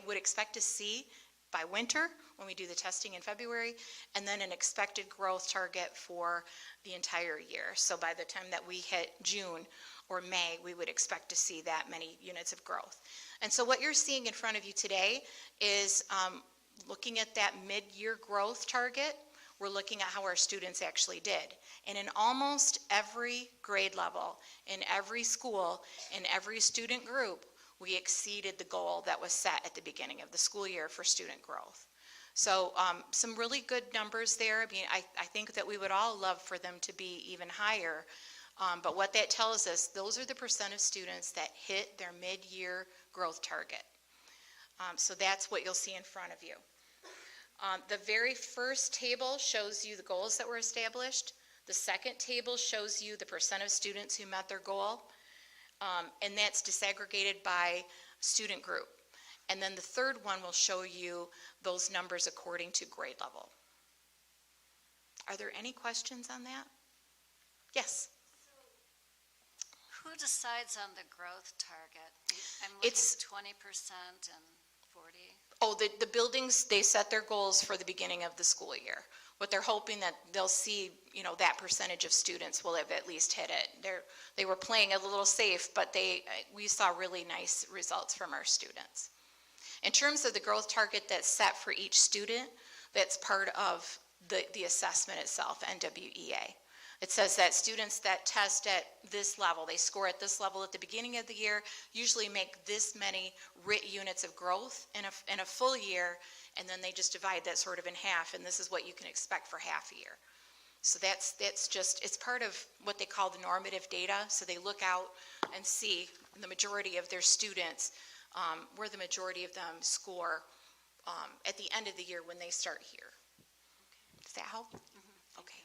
would expect to see by winter when we do the testing in February, and then an expected growth target for the entire year. So by the time that we hit June or May, we would expect to see that many units of growth. And so what you're seeing in front of you today is looking at that mid-year growth target. We're looking at how our students actually did. And in almost every grade level, in every school, in every student group, we exceeded the goal that was set at the beginning of the school year for student growth. So some really good numbers there. I mean, I think that we would all love for them to be even higher. But what that tells us, those are the percent of students that hit their mid-year growth target. So that's what you'll see in front of you. The very first table shows you the goals that were established. The second table shows you the percent of students who met their goal. And that's disaggregated by student group. And then the third one will show you those numbers according to grade level. Are there any questions on that? Yes? Who decides on the growth target? I'm looking It's 20% and 40. Oh, the buildings, they set their goals for the beginning of the school year. What they're hoping that they'll see, that percentage of students will have at least hit it. They were playing a little safe, but we saw really nice results from our students. In terms of the growth target that's set for each student, that's part of the assessment itself, NWEA. It says that students that test at this level, they score at this level at the beginning of the year, usually make this many RIT units of growth in a full year, and then they just divide that sort of in half, and this is what you can expect for half a year. So that's just, it's part of what they call the normative data, so they look out and see the majority of their students, where the majority of them score at the end of the year when they start here. Does that help? Mm-hmm. Okay.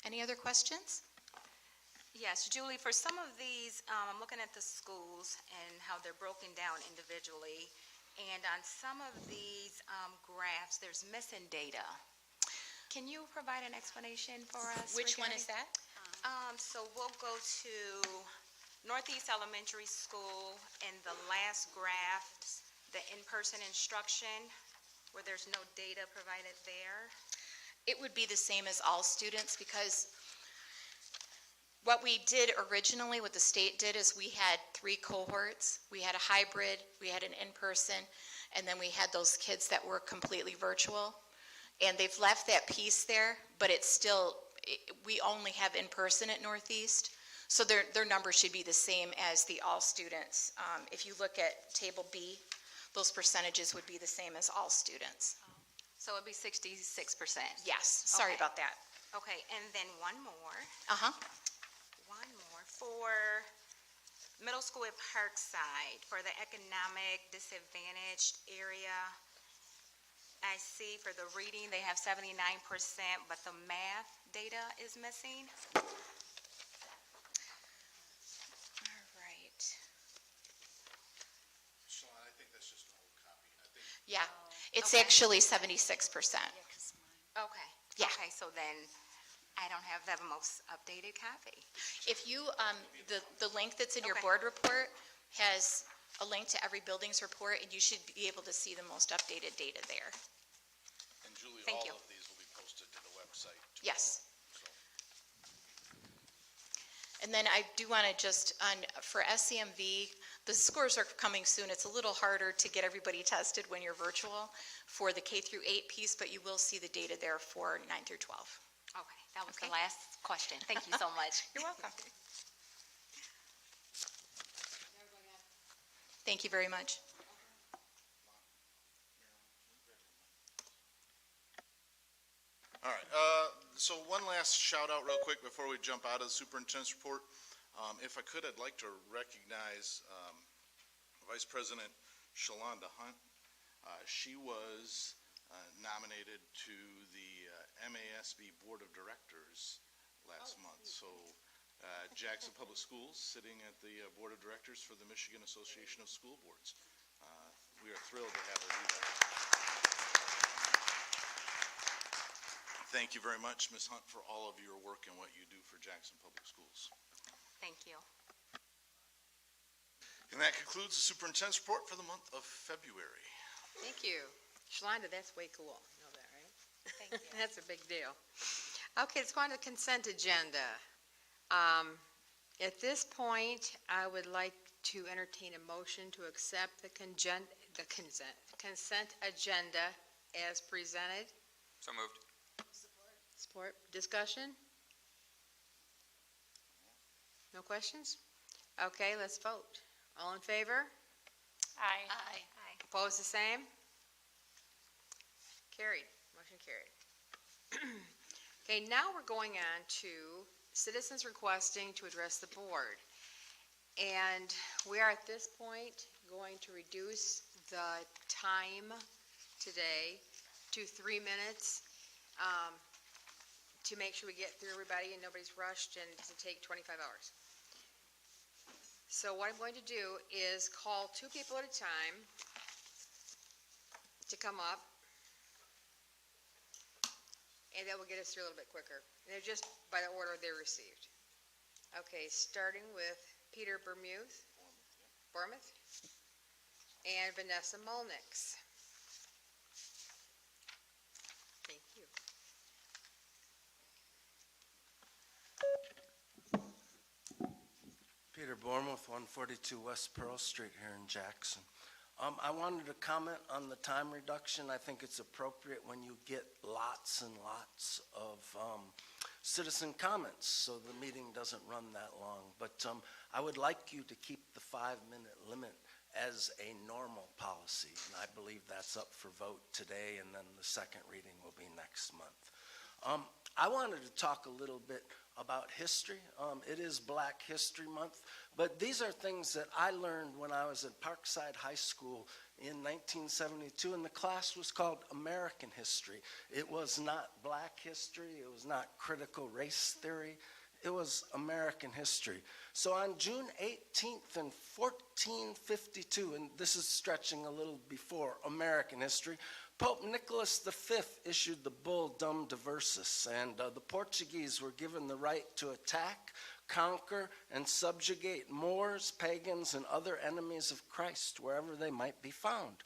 Any other questions? Yes, Julie, for some of these, I'm looking at the schools and how they're broken down individually. And on some of these graphs, there's missing data. Can you provide an explanation for us? Which one regarding- is that? So we'll go to Northeast Elementary School, and the last graph, the in-person instruction, where there's no data provided there. It would be the same as all students, because what we did originally, what the state did, is we had 3 cohorts. We had a hybrid, we had an in-person, and then we had those kids that were completely virtual. And they've left that piece there, but it's still, we only have in-person at Northeast. So their number should be the same as the all students. If you look at Table B, those percentages would be the same as all students. So it'd be 66%? Yes, sorry Okay. about that. Okay, and then one more. Uh-huh. One more for middle school at Parkside, for the economic disadvantaged area. I see for the reading, they have 79%, but the math data is missing. All right. Sean, I think that's just an old copy. I think Yeah, it's Okay. actually 76%. Yeah, 'cause mine. Okay. Yeah. Okay, so then I don't have the most updated copy. If you, the link that's in your Okay. board report has a link to every building's report, and you should be able to see the most updated data there. And Julie, Thank all you. of these will be posted to the website. too. Yes. So, And then I do want to just, for SCMV, the scores are coming soon. It's a little harder to get everybody tested when you're virtual for the K through 8 piece, but you will see the data there for 9 through 12. Okay, that was the Okay. last question. Thank you so much. You're welcome. Thank you very much. all right, so one last shout out real quick before we jump out of the superintendent's report. If I could, I'd like to recognize Vice President Shalonda Hunt. She was nominated to the MASB Board of Directors last month. So Jackson Public Schools sitting at the Board of Directors for the Michigan Association of School Boards. We are thrilled to have her do that. Thank you very much, Ms. Hunt, for all of your work and what you do for Jackson Public Schools. Thank you. And that concludes the superintendent's report for the month of February. Thank you. Shalonda, that's way cool. You know that, right? Thank you. That's a big deal. Okay, let's go on to the consent agenda. At this point, I would like to entertain a motion to accept the consent agenda as presented. So moved. Support. Discussion? No questions? Okay, let's vote. All in favor? Aye. Aye. Opposed, the same? Carried. Motion carried. Okay, now we're going on to citizens requesting to address the board. And we are at this point going to reduce the time today to 3 minutes to make sure we get through everybody and nobody's rushed and to take 25 hours. So what I'm going to do is call 2 people at a time to come up, and that will get us through a little bit quicker. And they're just by the order they're received. Okay, starting with Peter Bermuth, Bormuth, and Vanessa Mulnix. Thank you. Peter Bormuth, 142 West Pearl Street here in Jackson. I wanted to comment on the time reduction. I think it's appropriate when you get lots and lots of citizen comments, so the meeting doesn't run that long. But I would like you to keep the 5-minute limit as a normal policy, and I believe that's up for vote today, and then the second reading will be next month. I wanted to talk a little bit about history. It is Black History Month, but these are things that I learned when I was at Parkside High School in 1972, and the class was called American History. It was not Black history, it was not critical race theory, it was American history. So on June 18th in 1452, and this is stretching a little before American history, Pope Nicholas V issued the bull Dum Diversus, and the Portuguese were given the right to attack, conquer, and subjugate Moors, pagans, and other enemies of Christ wherever they might be found.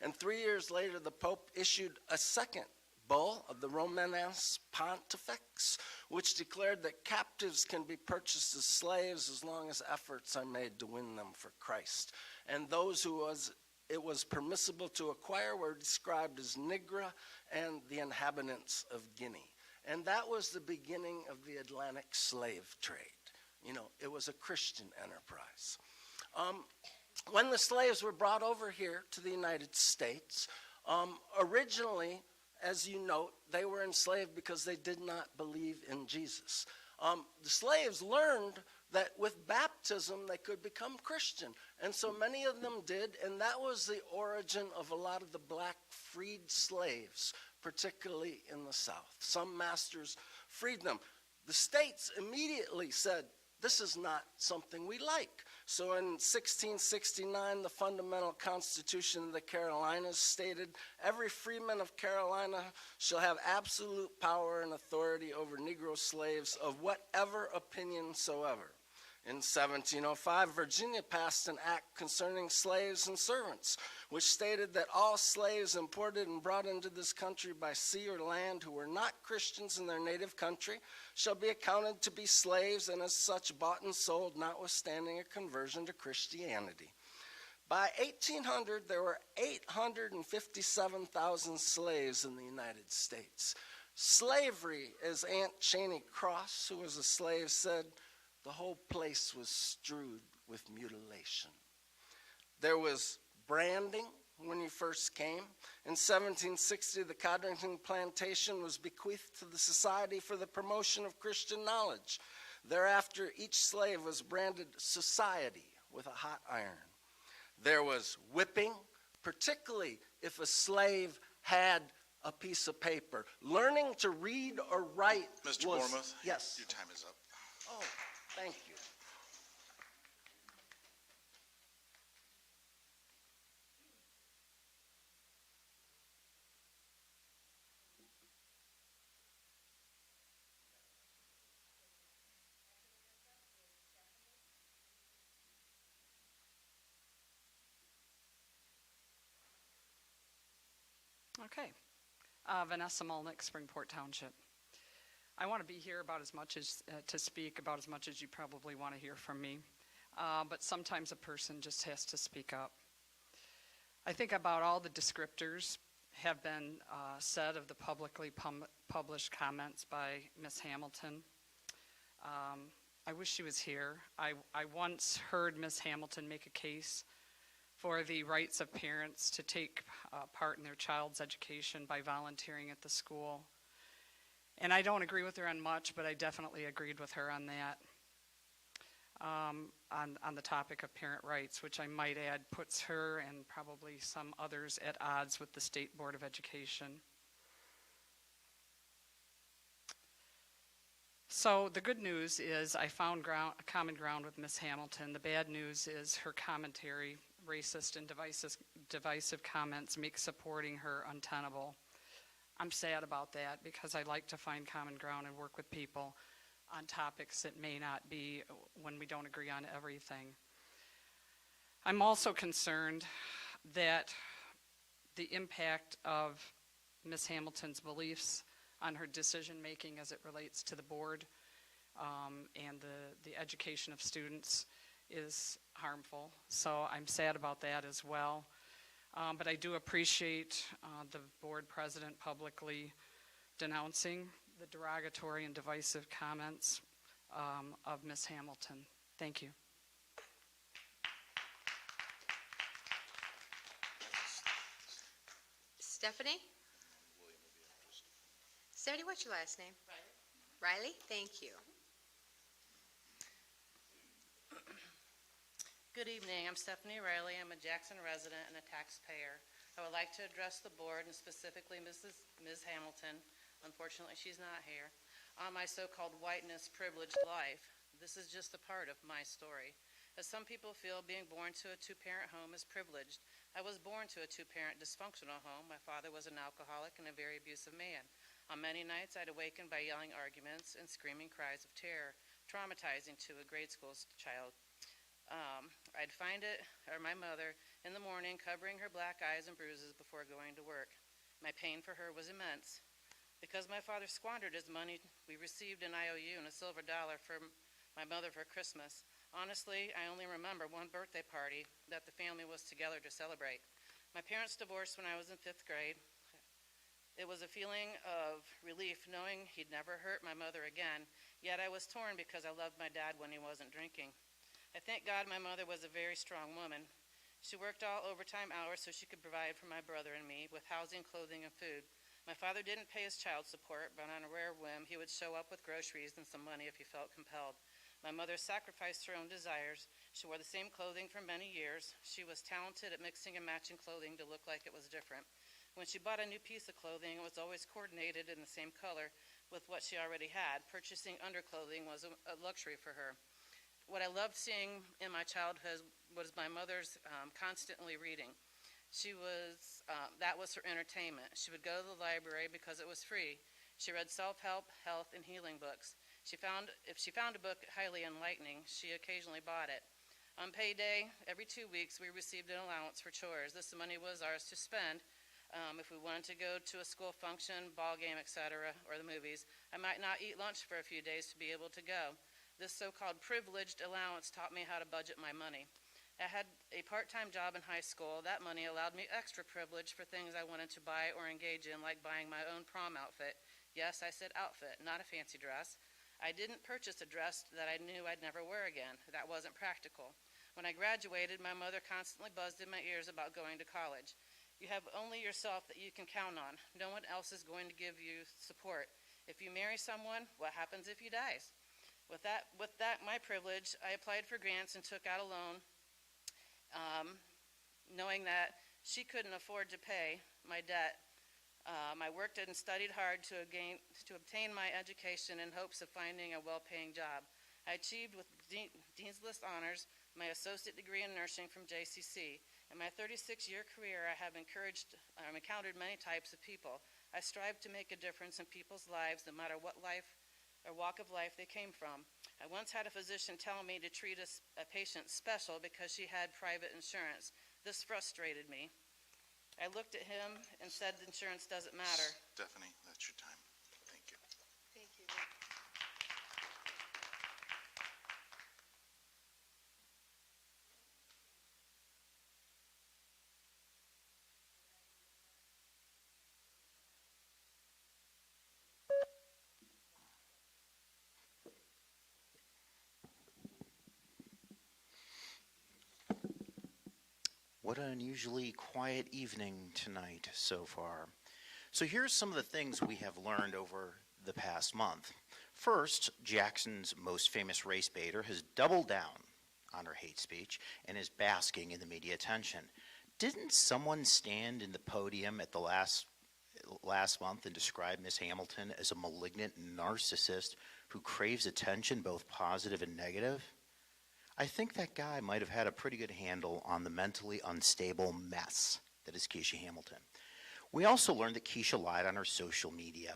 And 3 years later, the Pope issued a second bull of the Romanus Pontifex, which declared that captives can be purchased as slaves as long as efforts are made to win them for Christ. And those who it was permissible to acquire were described as Nigra and the inhabitants of Guinea. And that was the beginning of the Atlantic slave trade. You know, it was a Christian enterprise. When the slaves were brought over here to the United States, originally, as you note, they were enslaved because they did not believe in Jesus. The slaves learned that with baptism they could become Christian, and so many of them did, and that was the origin of a lot of the black freed slaves, particularly in the South. Some masters freed them. The states immediately said, this is not something we like. So in 1669, the fundamental constitution of the Carolinas stated, every freeman of Carolina shall have absolute power and authority over Negro slaves of whatever opinion soever. In 1705, Virginia passed an act concerning slaves and servants, which stated that all slaves imported and brought into this country by sea or land who were not Christians in their native country shall be accounted to be slaves and as such bought and sold, notwithstanding a conversion to Christianity. By 1800, there were 857,000 slaves in the United States. Slavery, as Aunt Cheney Cross, who was a slave, said, the whole place was strewed with mutilation. There was branding when you first came. In 1760, the Codrington Plantation was bequeathed to the Society for the Promotion of Christian Knowledge. Thereafter, each slave was branded Society with a hot iron. There was whipping, particularly if a slave had a piece of paper. Learning to read or write Mr. was... Bormuth? Yes. Your time is up. Oh, thank you. Okay. Vanessa Molnick, Springport Township. I want to be here about as much as, to speak about as much as you probably want to hear from me. But sometimes a person just has to speak up. I think about all the descriptors have been said of the publicly published comments by Ms. Hamilton. I wish she was here. I once heard Ms. Hamilton make a case for the rights of parents to take part in their child's education by volunteering at the school. And I don't agree with her on much, but I definitely agreed with her on that, on the topic of parent rights, which I might add puts her and probably some others at odds with the State Board of Education. So the good news is I found common ground with Ms. Hamilton. The bad news is her commentary, racist and divisive comments, make supporting her untenable. I'm sad about that because I like to find common ground and work with people on topics that may not be when we don't agree on everything. I'm also concerned that the impact of Ms. Hamilton's beliefs on her decision making as it relates to the board and the education of students is harmful. So I'm sad about that as well. But I do appreciate the board president publicly denouncing the derogatory and divisive comments of Ms. Hamilton. Thank you. Stephanie? Stephanie, what's your last name? Riley. Riley? Thank you. Good evening. I'm Stephanie Riley. I'm a Jackson resident and a taxpayer. I would like to address the board and specifically Ms. Hamilton. Unfortunately, she's not here. On my so-called whiteness privileged life. This is just a part of my story. As some people feel, being born to a two-parent home is privileged. I was born to a two-parent dysfunctional home. My father was an alcoholic and a very abusive man. On many nights, I'd awaken by yelling arguments and screaming cries of terror, traumatizing to a grade school child. I'd find my mother in the morning covering her black eyes and bruises before going to work. My pain for her was immense. Because my father squandered his money, we received an IOU and a silver dollar from my mother for Christmas. Honestly, I only remember one birthday party that the family was together to celebrate. My parents divorced when I was in 5th grade. It was a feeling of relief knowing he'd never hurt my mother again, yet I was torn because I loved my dad when he wasn't drinking. I thank God my mother was a very strong woman. She worked all overtime hours so she could provide for my brother and me with housing, clothing, and food. My father didn't pay his child support, but on a rare whim, he would show up with groceries and some money if he felt compelled. My mother sacrificed her own desires. She wore the same clothing for many years. She was talented at mixing and matching clothing to look like it was different. When she bought a new piece of clothing, it was always coordinated in the same color with what she already had. Purchasing underclothing was a luxury for her. What I loved seeing in my childhood was my mother's constantly reading. That was her entertainment. She would go to the library because it was free. She read self-help, health, and healing books. If she found a book highly enlightening, she occasionally bought it. On payday, every 2 weeks, we received an allowance for chores. This money was ours to spend. If we wanted to go to a school function, ball game, etc., or the movies, I might not eat lunch for a few days to be able to go. This so-called privileged allowance taught me how to budget my money. I had a part-time job in high school. That money allowed me extra privilege for things I wanted to buy or engage in, like buying my own prom outfit. Yes, I said outfit, not a fancy dress. I didn't purchase a dress that I knew I'd never wear again. That wasn't practical. When I graduated, my mother constantly buzzed in my ears about going to college. You have only yourself that you can count on. No one else is going to give you support. If you marry someone, what happens if he dies? With that, my privilege, I applied for grants and took out a loan, knowing that she couldn't afford to pay my debt. I worked and studied hard to obtain my education in hopes of finding a well-paying job. I achieved with Dean's List honors my associate degree in nursing from JCC. In my 36-year career, I have encountered many types of people. I strive to make a difference in people's lives, no matter what life or walk of life they came from. I once had a physician tell me to treat a patient special because she had private insurance. This frustrated me. I looked at him and said insurance doesn't matter. Stephanie, that's your time. Thank you. Thank you. What an unusually quiet evening tonight so far. So here's some of the things we have learned over the past month. First, Jackson's most famous race baiter has doubled down on her hate speech and is basking in the media attention. Didn't someone stand in the podium at the last month and describe Miss Hamilton as a malignant narcissist who craves attention, both positive and negative? I think that guy might have had a pretty good handle on the mentally unstable mess that is Keisha Hamilton. We also learned that Keisha lied on her social media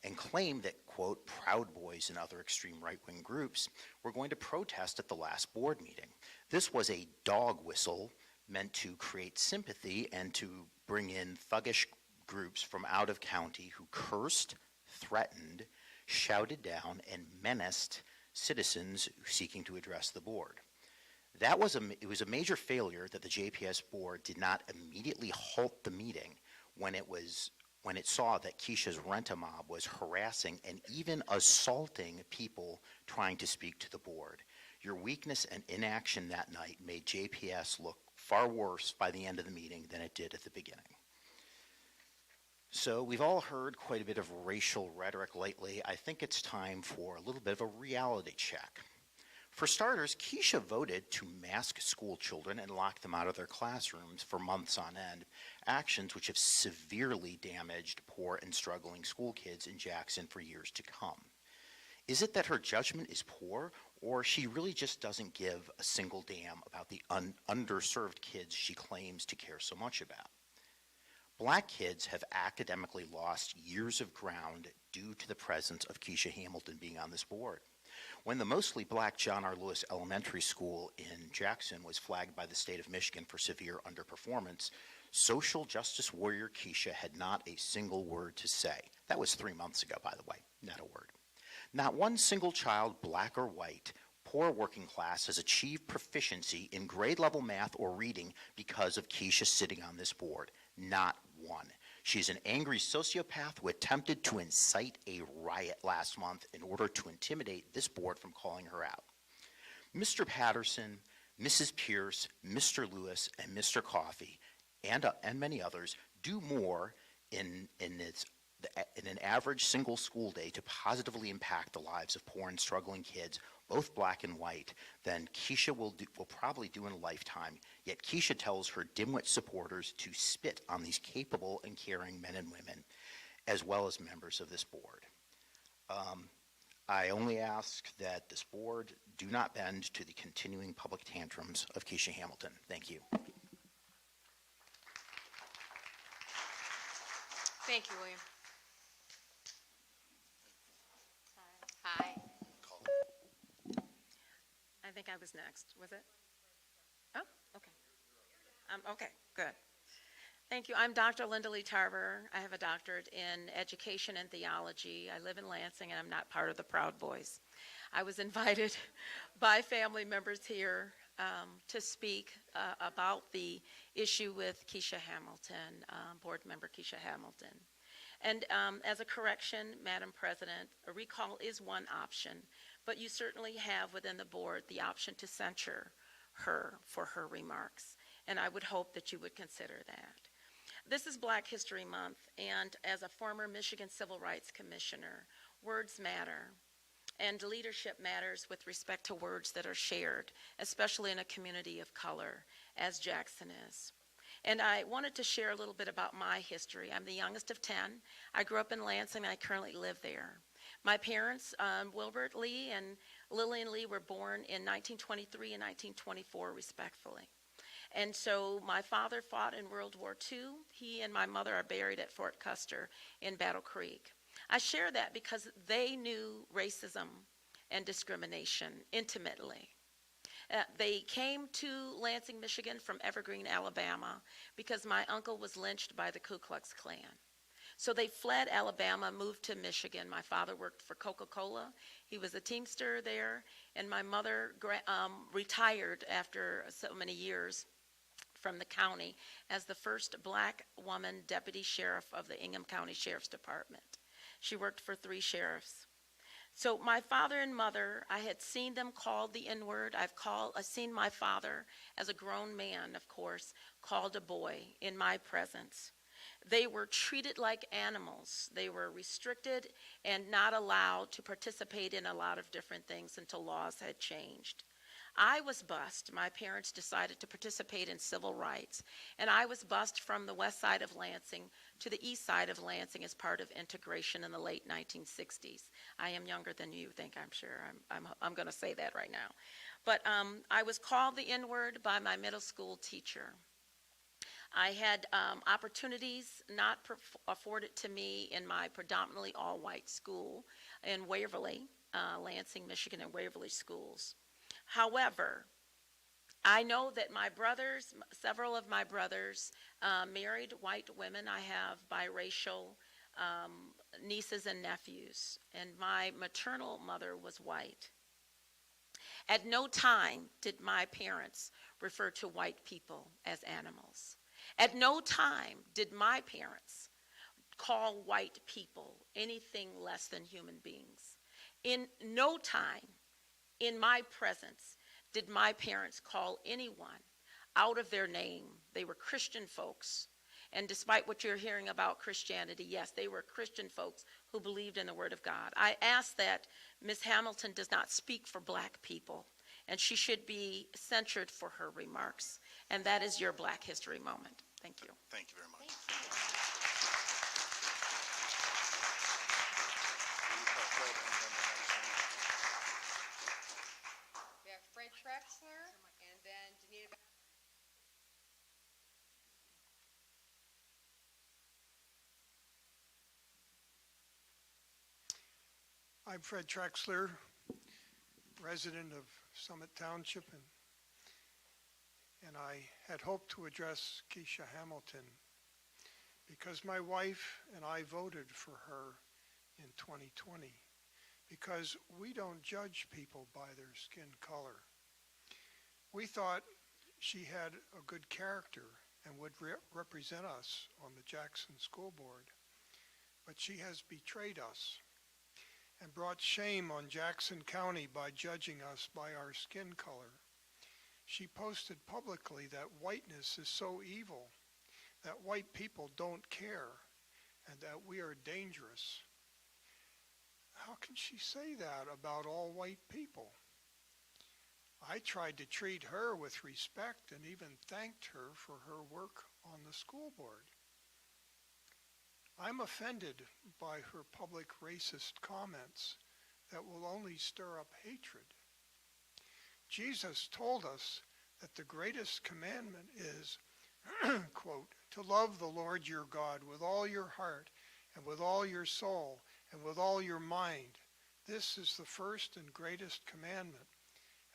and claimed that, quote, Proud Boys and other extreme right-wing groups were going to protest at the last board meeting. This was a dog whistle meant to create sympathy and to bring in thuggish groups from out of county who cursed, threatened, shouted down, and menaced citizens seeking to address the board. It was a major failure that the JPS board did not immediately halt the meeting when it saw that Keisha's rent-a-mob was harassing and even assaulting people trying to speak to the board. Your weakness and inaction that night made JPS look far worse by the end of the meeting than it did at the beginning. So we've all heard quite a bit of racial rhetoric lately. I think it's time for a little bit of a reality check. For starters, Keisha voted to mask school children and lock them out of their classrooms for months on end, actions which have severely damaged poor and struggling school kids in Jackson for years to come. Is it that her judgment is poor, or she really just doesn't give a single damn about the underserved kids she claims to care so much about? Black kids have academically lost years of ground due to the presence of Keisha Hamilton being on this board. When the mostly black John R. Lewis Elementary School in Jackson was flagged by the state of Michigan for severe underperformance, social justice warrior Keisha had not a single word to say. That was 3 months ago, by the way, not a word. Not one single child, black or white, poor working class, has achieved proficiency in grade level math or reading because of Keisha sitting on this board. Not one. She is an angry sociopath who attempted to incite a riot last month in order to intimidate this board from calling her out. Mr. Patterson, Mrs. Pierce, Mr. Lewis, and Mr. Coffey, and many others, do more in an average single school day to positively impact the lives of poor and struggling kids, both black and white, than Keisha will probably do in a lifetime. Yet Keisha tells her dimwit supporters to spit on these capable and caring men and women, as well as members of this board. I only ask that this board do not bend to the continuing public tantrums of Keisha Hamilton. Thank you. Thank you, William. Hi. I think I was next, was it? Oh, okay. Okay, good. Thank you. I'm Dr. Linda Lee Tarver. I have a doctorate in education and theology. I live in Lansing, and I'm not part of the Proud Boys. I was invited by family members here to speak about the issue with Keisha Hamilton, board member Keisha Hamilton. And as a correction, Madam President, a recall is one option, but you certainly have within the board the option to censure her for her remarks, and I would hope that you would consider that. This is Black History Month, and as a former Michigan Civil Rights Commissioner, words matter, and leadership matters with respect to words that are shared, especially in a community of color, as Jackson is. And I wanted to share a little bit about my history. I'm the youngest of 10. I grew up in Lansing, and I currently live there. My parents, Wilbert Lee and Lillian Lee, were born in 1923 and 1924, respectfully. And so my father fought in World War II. He and my mother are buried at Fort Custer in Battle Creek. I share that because they knew racism and discrimination intimately. They came to Lansing, Michigan from Evergreen, Alabama, because my uncle was lynched by the Ku Klux Klan. So they fled Alabama, moved to Michigan. My father worked for Coca-Cola. He was a Teamster there, and my mother retired after so many years from the county as the first black woman deputy sheriff of the Ingham County Sheriff's Department. She worked for 3 sheriffs. So my father and mother, I had seen them called the N-word. I've seen my father, as a grown man, of course, called a boy in my presence. They were treated like animals. They were restricted and not allowed to participate in a lot of different things until laws had changed. I was bused. My parents decided to participate in civil rights, and I was bused from the west side of Lansing to the east side of Lansing as part of integration in the late 1960s. I am younger than you think, I'm sure. I'm going to say that right now. But I was called the N-word by my middle school teacher. I had opportunities not afforded to me in my predominantly all-white school in Waverly, Lansing, Michigan, and Waverly schools. However, I know that my brothers, several of my brothers, married white women. I have biracial nieces and nephews, and my maternal mother was white. At no time did my parents refer to white people as animals. At no time did my parents call white people anything less than human beings. In no time in my presence did my parents call anyone out of their name. They were Christian folks. And despite what you're hearing about Christianity, yes, they were Christian folks who believed in the Word of God. I ask that Ms. Hamilton does not speak for black people, and she should be censured for her remarks. And that is your Black History moment. Thank you. Thank you very much. We have Fred Trexler, and then Danita. I'm Fred Trexler, resident of Summit Township, and I had hoped to address Keisha Hamilton because my wife and I voted for her in 2020 because we don't judge people by their skin color. We thought she had a good character and would represent us on the Jackson School Board. But she has betrayed us and brought shame on Jackson County by judging us by our skin color. She posted publicly that whiteness is so evil, that white people don't care, and that we are dangerous. How can she say that about all white people? I tried to treat her with respect and even thanked her for her work on the school board. I'm offended by her public racist comments that will only stir up hatred. Jesus told us that the greatest commandment is, quote, to love the Lord your God with all your heart and with all your soul and with all your mind. This is the first and greatest commandment.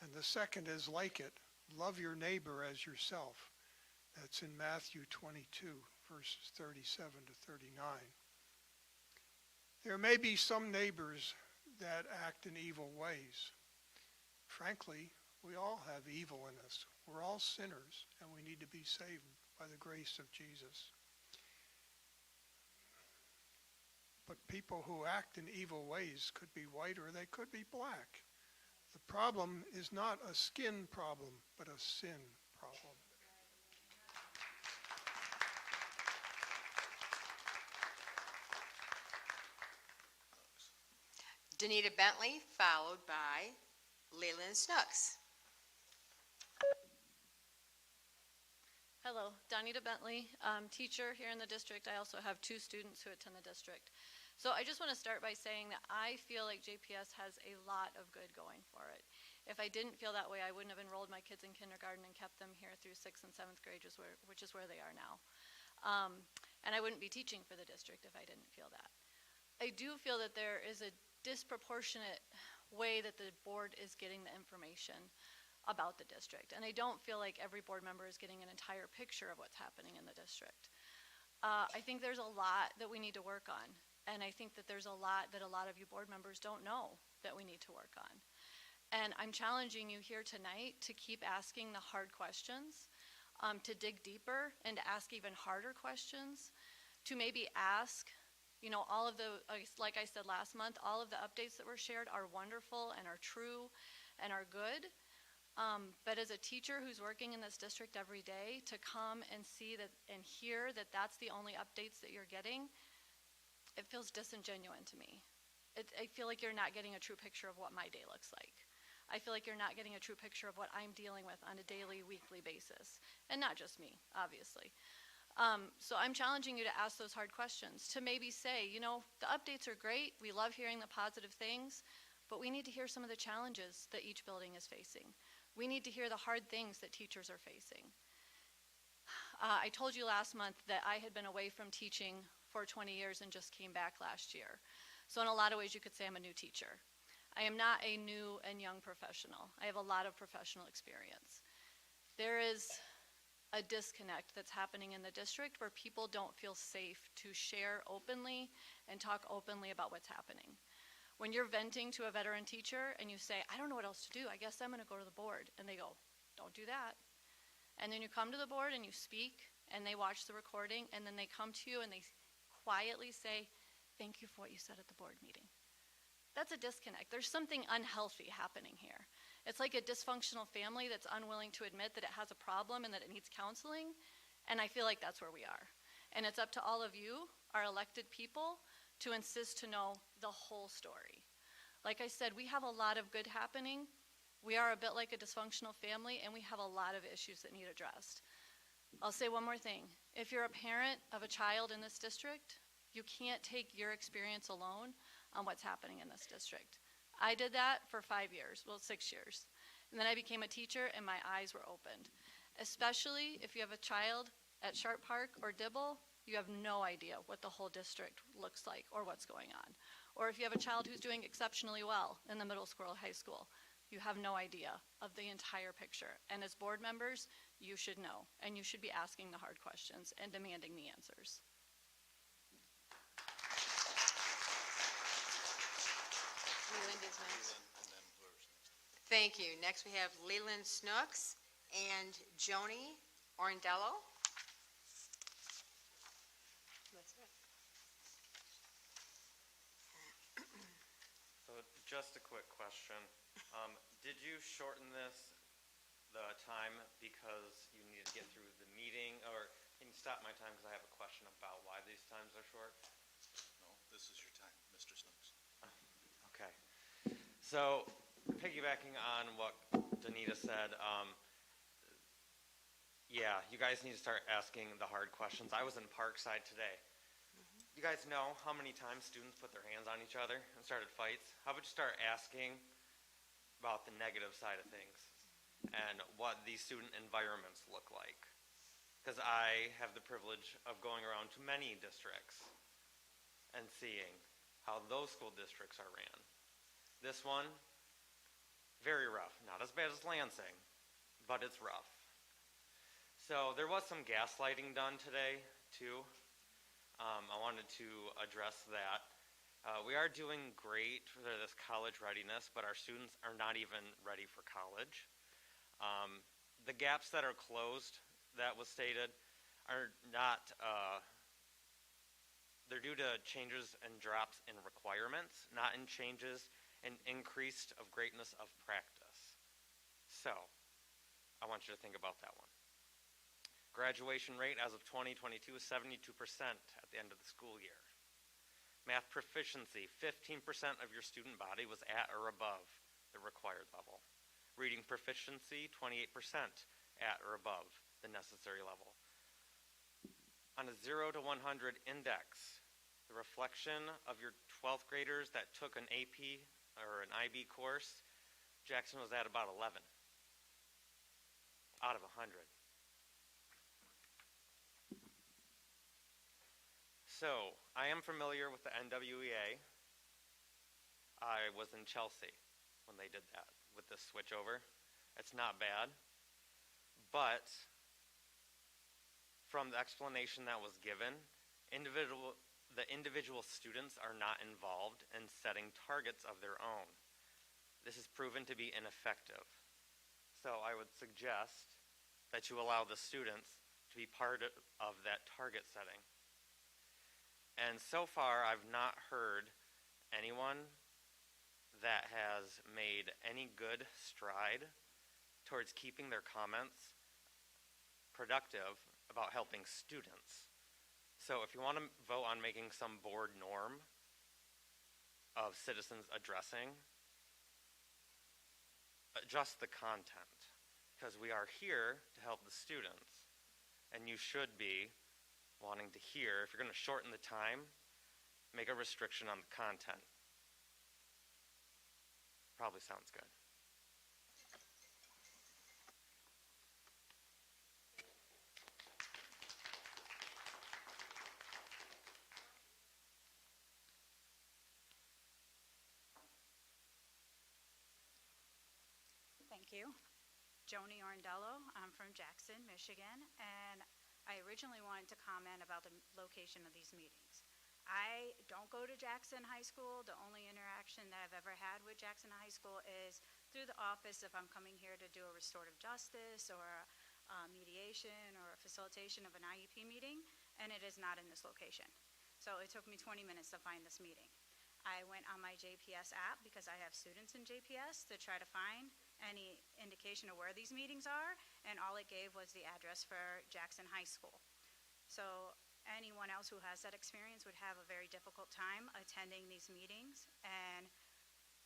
And the second is like it, love your neighbor as yourself. That's in Matthew 22, verses 37 to 39. There may be some neighbors that act in evil ways. Frankly, we all have evil in us. We're all sinners, and we need to be saved by the grace of Jesus. But people who act in evil ways could be white or they could be black. The problem is not a skin problem, but a sin problem. Danita Bentley, followed by Leland Snooks. Hello, Donita Bentley, teacher here in the district. I also have 2 students who attend the district. So I just want to start by saying that I feel like JPS has a lot of good going for it. If I didn't feel that way, I wouldn't have enrolled my kids in kindergarten and kept them here through 6th and 7th grade, which is where they are now. And I wouldn't be teaching for the district if I didn't feel that. I do feel that there is a disproportionate way that the board is getting the information about the district. And I don't feel like every board member is getting an entire picture of what's happening in the district. I think there's a lot that we need to work on. And I think that there's a lot that a lot of you board members don't know that we need to work on. And I'm challenging you here tonight to keep asking the hard questions, to dig deeper and to ask even harder questions, to maybe ask, you know, all of the, like I said last month, all of the updates that were shared are wonderful and are true and are good. But as a teacher who's working in this district every day, to come and see that and hear that that's the only updates that you're getting, it feels disingenuous to me. I feel like you're not getting a true picture of what my day looks like. I feel like you're not getting a true picture of what I'm dealing with on a daily, weekly basis. And not just me, obviously. So I'm challenging you to ask those hard questions, to maybe say, you know, the updates are great, we love hearing the positive things, but we need to hear some of the challenges that each building is facing. We need to hear the hard things that teachers are facing. I told you last month that I had been away from teaching for 20 years and just came back last year. So in a lot of ways you could say I'm a new teacher. I am not a new and young professional. I have a lot of professional experience. There is a disconnect that's happening in the district where people don't feel safe to share openly and talk openly about what's happening. When you're venting to a veteran teacher and you say, I don't know what else to do, I guess I'm going to go to the board. And they go, don't do that. And then you come to the board and you speak and they watch the recording and then they come to you and they quietly say, thank you for what you said at the board meeting. That's a disconnect. There's something unhealthy happening here. It's like a dysfunctional family that's unwilling to admit that it has a problem and that it needs counseling. And I feel like that's where we are. And it's up to all of you, our elected people, to insist to know the whole story. Like I said, we have a lot of good happening. We are a bit like a dysfunctional family, and we have a lot of issues that need addressed. I'll say one more thing. If you're a parent of a child in this district, you can't take your experience alone on what's happening in this district. I did that for 5 years, well, 6 years. And then I became a teacher, and my eyes were opened. Especially if you have a child at Sharp Park or Dibble, you have no idea what the whole district looks like or what's going on. Or if you have a child who's doing exceptionally well in the middle school or high school, you have no idea of the entire picture. And as board members, you should know, and you should be asking the hard questions and demanding the answers. Leland is next. Thank you. Next we have Leland Snooks and Joni Orendello. Just a quick question. Did you shorten the time because you needed to get through the meeting? Or can you stop my time because I have a question about why these times are short? No, this is your time, Mr. Snooks. Okay. So, piggybacking on what Danita said, yeah, you guys need to start asking the hard questions. I was in Parkside today. You guys know how many times students put their hands on each other and started fights? How about you start asking about the negative side of things and what these student environments look like? Because I have the privilege of going around to many districts and seeing how those school districts are ran. This one, very rough. Not as bad as Lansing, but it's rough. So there was some gaslighting done today, too. I wanted to address that. We are doing great for this college readiness, but our students are not even ready for college. The gaps that are closed, that was stated, are not, they're due to changes and drops in requirements, not in changes in increased of greatness of practice. So, I want you to think about that one. Graduation rate as of 2022 is 72% at the end of the school year. Math proficiency, 15% of your student body was at or above the required level. Reading proficiency, 28% at or above the necessary level. On a 0 to 100 index, the reflection of your 12th graders that took an AP or an IB course, Jackson was at about 11 out of 100. So, I am familiar with the NWEA. I was in Chelsea when they did that with this switchover. It's not bad, but from the explanation that was given, the individual students are not involved in setting targets of their own. This is proven to be ineffective. So I would suggest that you allow the students to be part of that target setting. And so far, I've not heard anyone that has made any good stride towards keeping their comments productive about helping students. So if you want to vote on making some board norm of citizens addressing, adjust the content, because we are here to help the students, and you should be wanting to hear. If you're going to shorten the time, make a restriction on the content. Probably sounds good. Thank you. Joni Orndello. I'm from Jackson, Michigan, and I originally wanted to comment about the location of these meetings. I don't go to Jackson High School. The only interaction that I've ever had with Jackson High School is through the office if I'm coming here to do a restorative justice or mediation or a facilitation of an IEP meeting, and it is not in this location. So it took me 20 minutes to find this meeting. I went on my JPS app because I have students in JPS to try to find any indication of where these meetings are, and all it gave was the address for Jackson High School. So anyone else who has that experience would have a very difficult time attending these meetings, and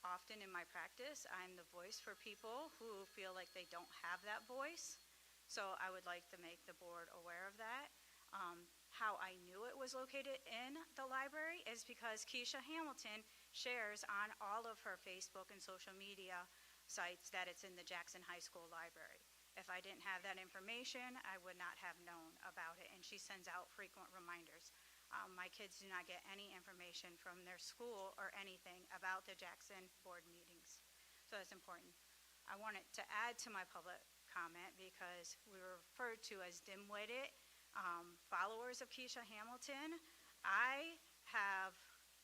often in my practice, I'm the voice for people who feel like they don't have that voice. So I would like to make the board aware of that. How I knew it was located in the library is because Keisha Hamilton shares on all of her Facebook and social media sites that it's in the Jackson High School library. If I didn't have that information, I would not have known about it, and she sends out frequent reminders. My kids do not get any information from their school or anything about the Jackson board meetings, so that's important. I wanted to add to my public comment because we were referred to as dim-witted followers of Keisha Hamilton. I have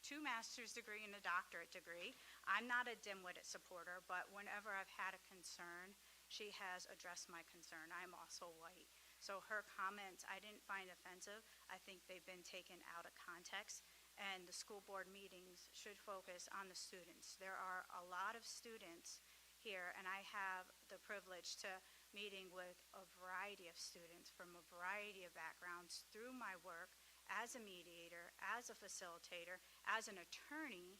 2 master's degree and a doctorate degree. I'm not a dim-witted supporter, but whenever I've had a concern, she has addressed my concern. I'm also white. So her comments, I didn't find offensive. I think they've been taken out of context, and the school board meetings should focus on the students. There are a lot of students here, and I have the privilege to meeting with a variety of students from a variety of backgrounds through my work as a mediator, as a facilitator, as an attorney,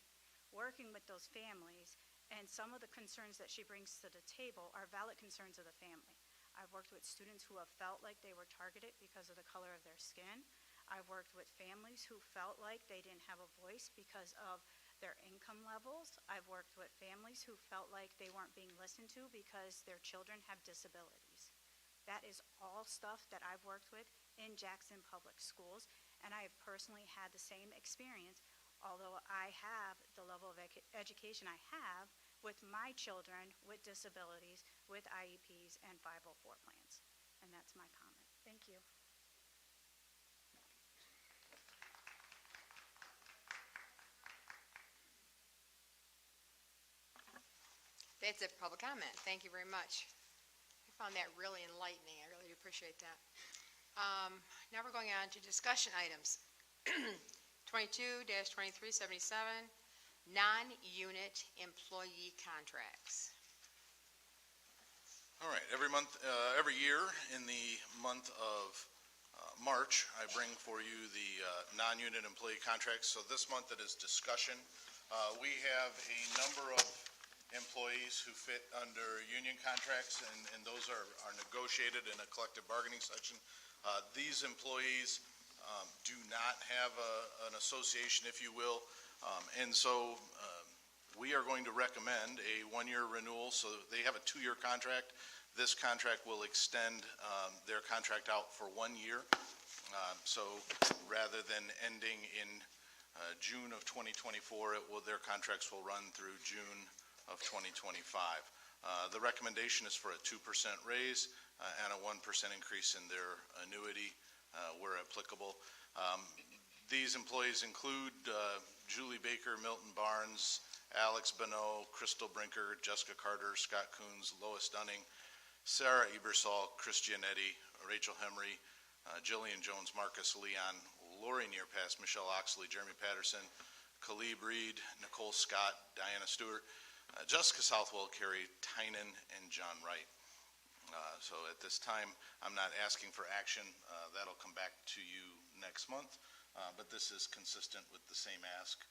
working with those families. And some of the concerns that she brings to the table are valid concerns of the family. I've worked with students who have felt like they were targeted because of the color of their skin. I've worked with families who felt like they didn't have a voice because of their income levels. I've worked with families who felt like they weren't being listened to because their children have disabilities. That is all stuff that I've worked with in Jackson Public Schools, and I have personally had the same experience, although I have the level of education I have with my children with disabilities, with IEPs and 504 plans. And that's my comment. Thank you. That's it for public comment. Thank you very much. I found that really enlightening. I really appreciate that. Now we're going on to discussion items. 22-2377, non-unit employee contracts. All right, every year in the month of March, I bring for you the non-unit employee contracts. So this month it is discussion. We have a number of employees who fit under union contracts, and those are negotiated in a collective bargaining section. These employees do not have an association, if you will, and so we are going to recommend a one-year renewal. So they have a two-year contract. This contract will extend their contract out for 1 year. So rather than ending in June of 2024, their contracts will run through June of 2025. The recommendation is for a 2% raise and a 1% increase in their annuity where applicable. These employees include Julie Baker, Milton Barnes, Alex Bonneau, Crystal Brinker, Jessica Carter, Scott Coons, Lois Dunning, Sarah Ebersol, Chris Gianetti, Rachel Hemry, Jillian Jones, Marcus Leon, Lori Nearpass, Michelle Oxley, Jeremy Patterson, Khalib Reed, Nicole Scott, Diana Stewart, Jessica Southwell, Carrie Tynan, and John Wright. So at this time, I'm not asking for action. That'll come back to you next month, but this is consistent with the same ask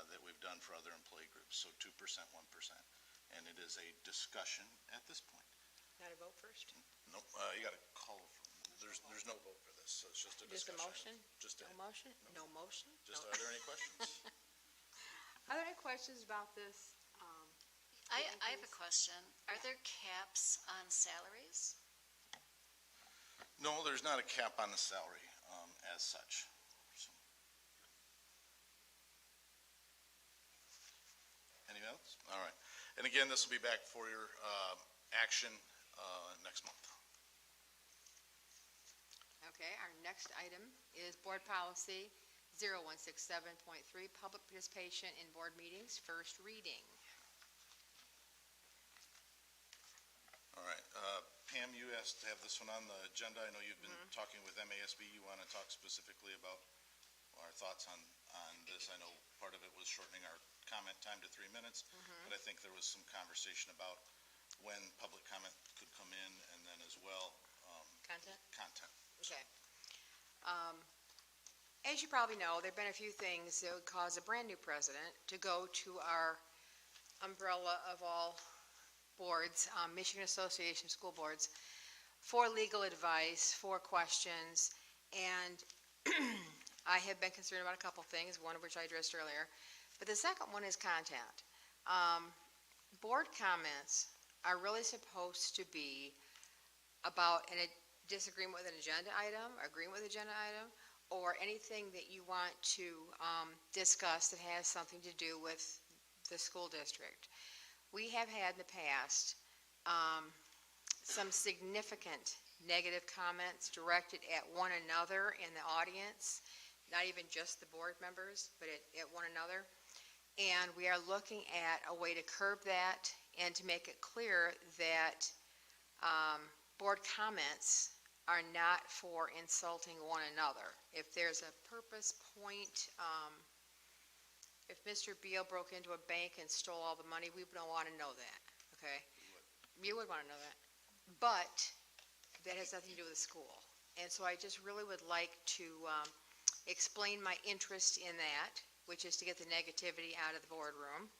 that we've done for other employee groups, so 2%, 1%. And it is a discussion at this point. Got to vote first? Nope, you got to call. There's no vote for this, so it's just a Just a discussion. motion? No motion? No motion? Just, are there any questions? Are there any questions about this? I have a question. Are there caps on salaries? No, there's not a cap on the salary as such. So. Anything else? All right. And again, this will be back for your action next month. Okay, our next item is Board Policy 0167.3, Public Participation in Board Meetings, first reading. All right. Pam, you asked to have this one on the agenda. I know you've been talking with MASB. You want to talk specifically about our thoughts on this. I know part of it was shortening our comment time to 3 minutes, but I think there was some conversation about when public comment could come in, and then as well content. Okay. As you probably know, there have been a few things that would cause a brand-new president to go to our umbrella of all boards, Michigan Association of School Boards, for legal advice, for questions, and I have been concerned about a couple things, one of which I addressed earlier, but the second one is content. Board comments are really supposed to be about a disagreement with an agenda item, agreement with an agenda item, or anything that you want to discuss that has something to do with the school district. We have had in the past some significant negative comments directed at one another in the audience, not even just the board members, but at one another. And we are looking at a way to curb that and to make it clear that board comments are not for insulting one another. If there's a purpose point, if Mr. Beal broke into a bank and stole all the money, we don't want to know that, okay? You would want to know that. But that has nothing to do with the school. And so I just really would like to explain my interest in that, which is to get the negativity out of the boardroom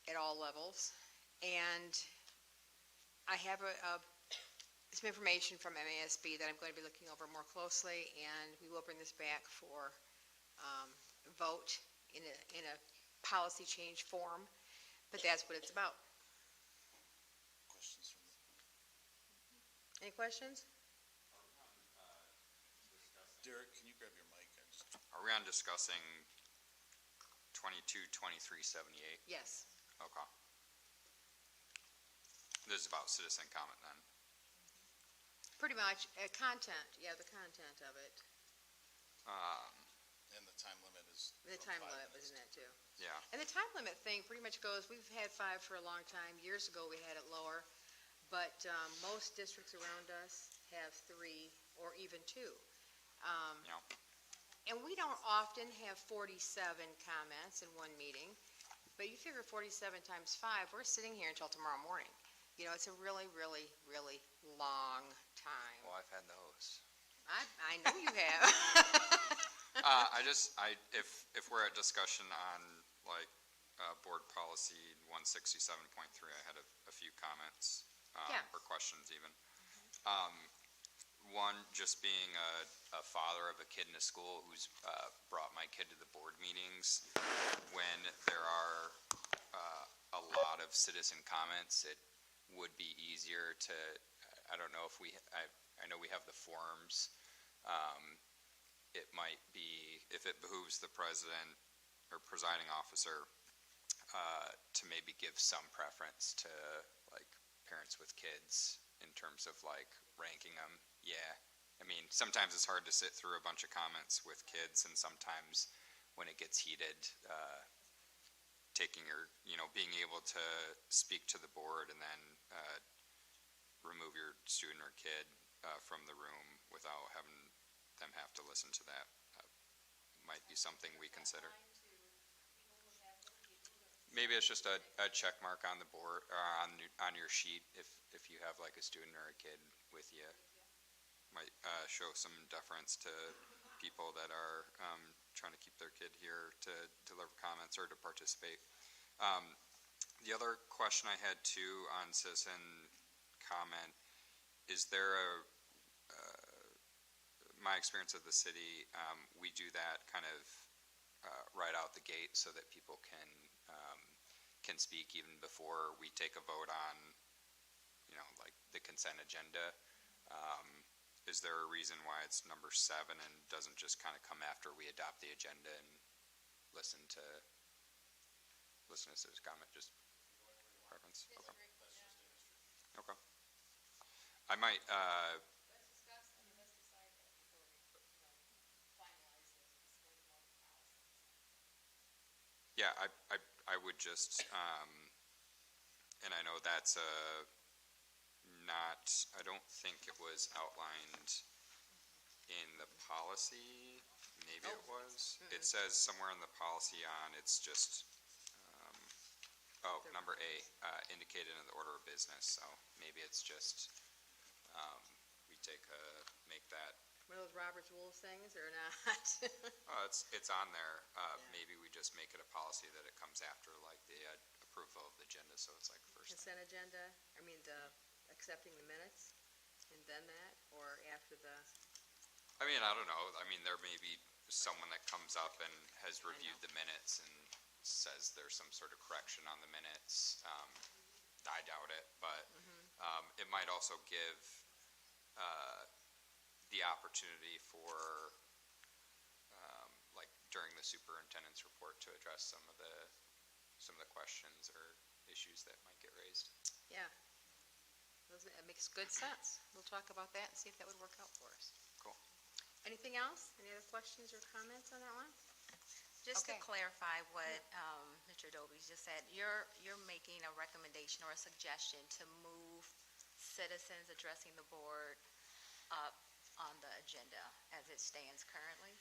at all levels. And I have some information from MASB that I'm going to be looking over more closely, and we will bring this back for vote in a policy change form, but that's what it's about. Questions from Any questions? Derek, can you grab your mic? Are we on discussing 22-2378? Yes. Okay. This is about citizen comment then. Pretty much, content, yeah, the content of it. And the time limit is. The from time 5 limit minutes was in that too. Yeah. And the time limit thing pretty much goes, we've had 5 for a long time. Years ago, we had it lower. But most districts around us have 3 or even 2. Yeah. And we don't often have 47 comments in one meeting. But you figure 47 times 5, we're sitting here until tomorrow morning. You know, it's a really, really, really long time. Well, I've had those. I know you have. If we're at discussion on like board policy 167.3, I had a few comments Yeah. or questions even. One, just being a father of a kid in a school who's brought my kid to the board meetings, when there are a lot of citizen comments, it would be easier to, I don't know if I know we have the forms. It might be, if it behooves the president or presiding officer to maybe give some preference to like parents with kids in terms of like ranking them. Yeah, I mean, sometimes it's hard to sit through a bunch of comments with kids, and sometimes when it gets heated, taking your, being able to speak to the board and then remove your student or kid from the room without having them have to listen to that might be something we consider. Maybe it's just a check mark on the board or on your sheet if you have like a student or a kid with you. Might show some deference to people that are trying to keep their kid here to deliver comments or to participate. The other question I had too on citizen comment, is there my experience of the city, we do that kind of right out the gate so that people can speak even before we take a vote on, like the consent agenda. Is there a reason why it's number 7 and doesn't just kind of come after we adopt the agenda and listen to citizen comment? Just preference. Okay. Okay. I might. Yeah, I would just, and I know that's I don't think it was outlined in the policy. Maybe it was. It says somewhere in the policy it's just, number A, indicated in the order of business. So maybe it's just, we make that. One of those Robert's Rules things or not? It's on there. Maybe we just make it a policy that it comes after like the approval of the agenda, so it's like first. Consent agenda, accepting the minutes, and then that, or after the? I mean, I don't know. I mean, there may be someone that comes up and has reviewed the minutes and says there's some sort of correction on the minutes. I doubt it, but it might also give the opportunity for, like during the superintendent's report, to address some of the questions or issues that might get raised. Yeah. It makes good sense. We'll talk about that and see if that would work out for us. Cool. Anything else? Any other questions or comments on that one? Just to Okay. clarify what Mr. Adobe just said, you're making a recommendation or a suggestion to move citizens addressing the board up on the agenda as it stands currently?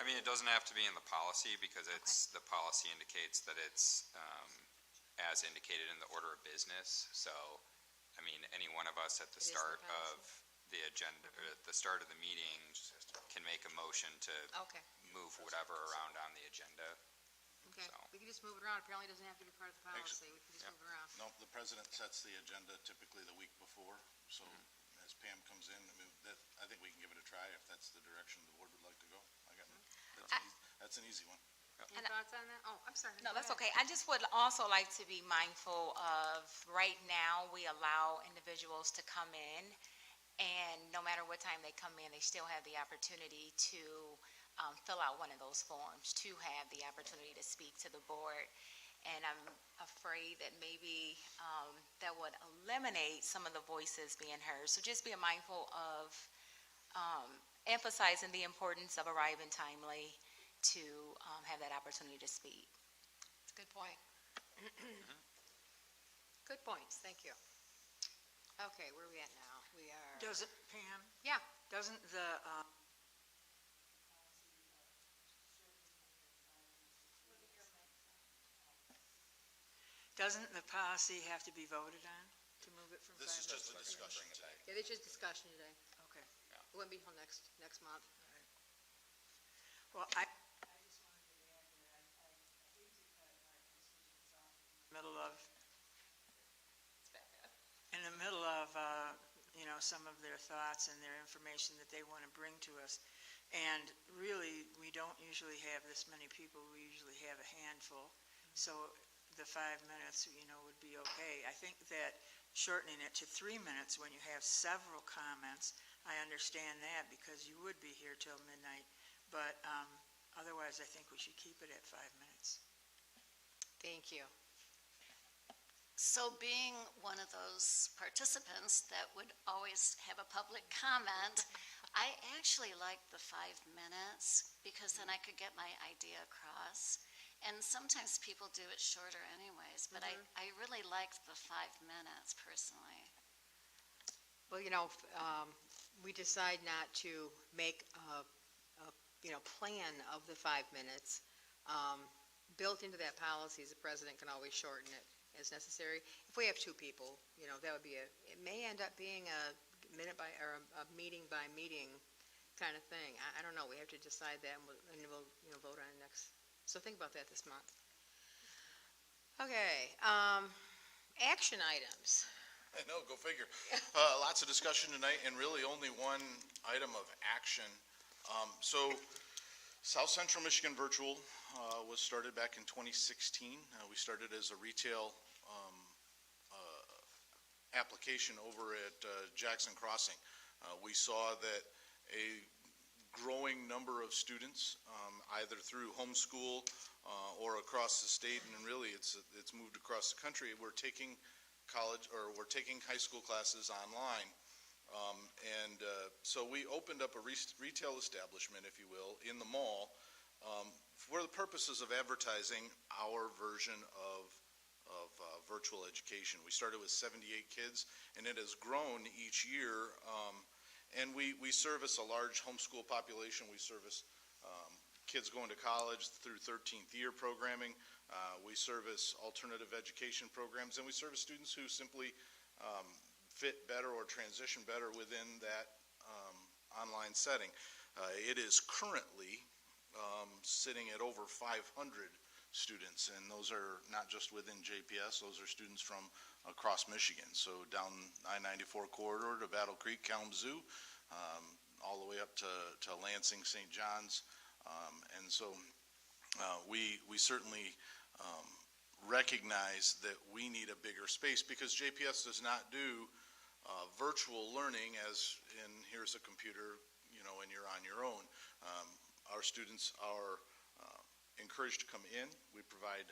I mean, it doesn't have to be in the policy because the policy indicates that it's as indicated in the order of business. So, I mean, any one of us at the start of the agenda, or at the start of the meeting can make a motion to Okay, move whatever around on the agenda. okay. So. We can just move it around. Apparently it doesn't have to be part of the policy. We can just move it around. No, the president sets the agenda typically the week before, so as Pam comes in, I mean, I think we can give it a try if that's the direction the board would like to go. That's an easy one. Any thoughts on that? Oh, I'm sorry. No, Go that's ahead. okay. I just would also like to be mindful of, right now, we allow individuals to come in, and no matter what time they come in, they still have the opportunity to fill out one of those forms, to have the opportunity to speak to the board. And I'm afraid that maybe that would eliminate some of the voices being heard. So just be mindful of emphasizing the importance of arriving timely to have that opportunity to speak. That's a good point. Good points, thank you. Okay, where are we at now? We are. Doesn't, Pam, Yeah, doesn't the, doesn't the policy have to be voted on to move it from 5 This is minutes? just a discussion today. yeah, this is just discussion today. Okay. It wouldn't be until next month. Well, I just wanted to add that I hate to cut our constituents off in the middle of, some of their thoughts and their information that they want to bring to us. And really, we don't usually have this many people. We usually have a handful. So the 5 minutes, would be okay. I think that shortening it to 3 minutes when you have several comments, I understand that because you would be here till midnight. But otherwise, I think we should keep it at 5 minutes. Thank you. So being one of those participants that would always have a public comment, I actually like the 5 minutes because then I could get my idea across. And sometimes people do it shorter anyways, but I really liked the 5 minutes personally. Well, we decide not to make a plan of the 5 minutes. Built into that policy is the president can always shorten it as necessary. If we have 2 people, that would be it may end up being a minute by, or a meeting by meeting kind of thing. I don't know. We have to decide that, and we'll vote on it next. So think about that this month. Okay, action items. I know, go figure. Lots of discussion tonight, and really only one item of action. So, South Central Michigan Virtual was started back in 2016. We started as a retail application over at Jackson Crossing. We saw that a growing number of students, either through homeschool or across the state, and really it's moved across the country, we're taking high school classes online. So we opened up a retail establishment, if you will, in the mall for the purposes of advertising our version of virtual education. We started with 78 kids, and it has grown each year. And we service a large homeschool population. We service kids going to college through 13th year programming. We service alternative education programs, and we service students who simply fit better or transition better within that online setting. It is currently sitting at over 500 students, and those are not just within JPS, those are students from across Michigan. So down I-94 corridor to Battle Creek, Kalamazoo, all the way up to Lansing, St. John's. And so we certainly recognize that we need a bigger space because JPS does not do virtual learning as in here's a computer, and you're on your own. Our students are encouraged to come in. We provide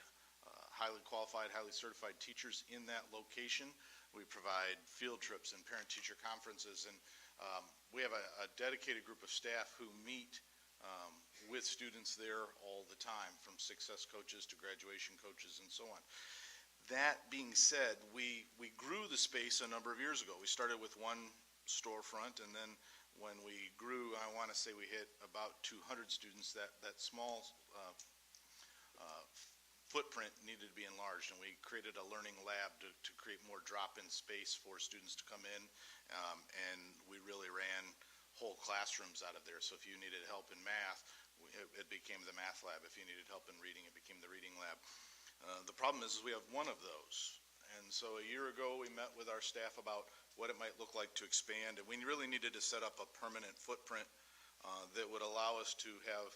highly qualified, highly certified teachers in that location. We provide field trips and parent-teacher conferences, and we have a dedicated group of staff who meet with students there all the time, from success coaches to graduation coaches and so on. That being said, we grew the space a number of years ago. We started with one storefront, and then when we grew, I want to say we hit about 200 students, that small footprint needed to be enlarged, and we created a learning lab to create more drop-in space for students to come in, and we really ran whole classrooms out of there. So if you needed help in math, it became the math lab. If you needed help in reading, it became the reading lab. The problem is we have one of those. And so a year ago, we met with our staff about what it might look like to expand, and we really needed to set up a permanent footprint that would allow us to have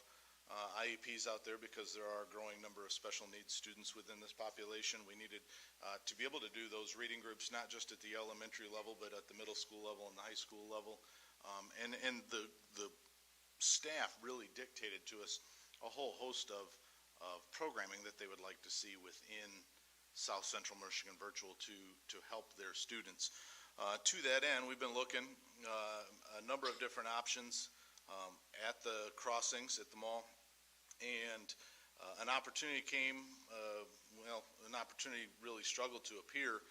IEPs out there, because there are a growing number of special needs students within this population. We needed to be able to do those reading groups, not just at the elementary level, but at the middle school level and the high school level. And the staff really dictated to us a whole host of programming that they would like to see within South Central Michigan Virtual to help their students. To that end, we've been looking a number of different options at the crossings at the mall, and an opportunity came, an opportunity really struggled to appear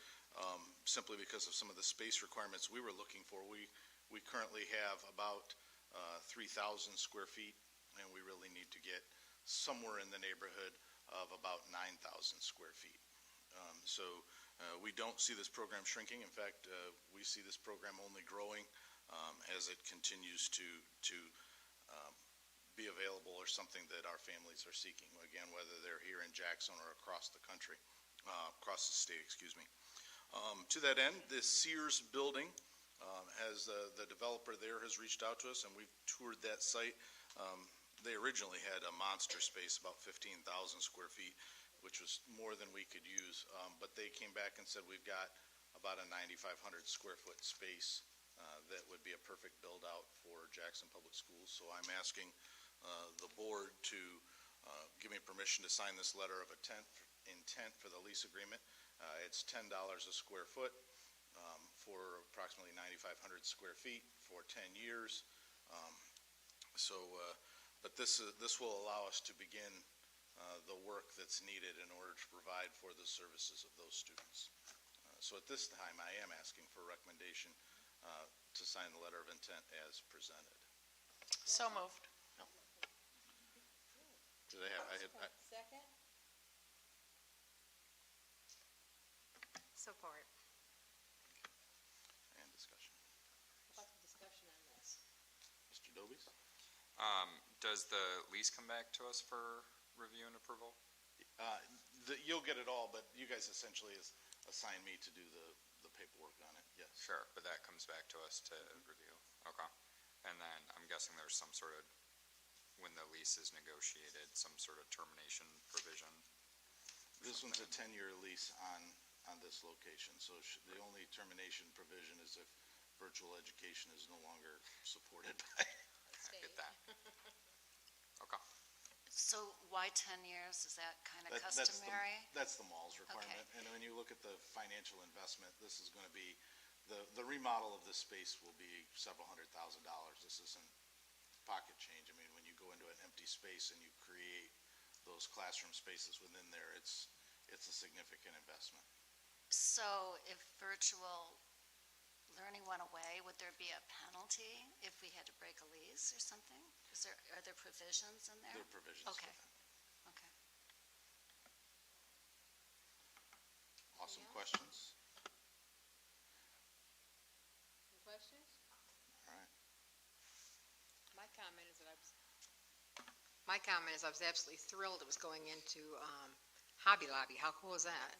simply because of some of the space requirements we were looking for. We currently have about 3,000 square feet, and we really need to get somewhere in the neighborhood of about 9,000 square feet. So we don't see this program shrinking. In fact, we see this program only growing as it continues to be available, or something that our families are seeking, again, whether they're here in Jackson or across the country, across the state, excuse me. To that end, the Sears building, the developer there has reached out to us, and we've toured that site. They originally had a monster space, about 15,000 square feet, which was more than we could use, but they came back and said we've got about a 9,500 square foot space that would be a perfect build out for Jackson Public Schools. So I'm asking the board to give me permission to sign this letter of intent for the lease agreement. It's $10 a square foot for approximately 9,500 square feet for 10 years. But this will allow us to begin the work that's needed in order to provide for the services of those students. So at this time, I am asking for a recommendation to sign the letter of intent as presented. So moved. Did I Second? Support. And discussion. What's the discussion on this? Mr. Dobies? Does the lease come back to us for review and approval? You'll get it all, but you guys essentially assign me to do the paperwork on it, yes. Sure, but that comes back to us to review. Okay. And then I'm guessing there's some sort of, when the lease is negotiated, some sort of termination provision? This one's a 10-year lease on this location, so the only termination provision is if virtual education is no longer supported by. I get that. Okay. So why 10 years? Is that kind of customary? That's the mall's requirement. And when you look at the financial investment, this is going to be, the remodel of this space will be several $100,000. This isn't pocket change. I mean, when you go into an empty space and you create those classroom spaces within there, it's a significant investment. So if virtual learning went away, would there be a penalty if we had to break a lease or something? Are there provisions in there? There are provisions for Okay. that. Okay. Awesome questions. Questions? All right. My comment is I was absolutely thrilled it was going into Hobby Lobby. How cool is that?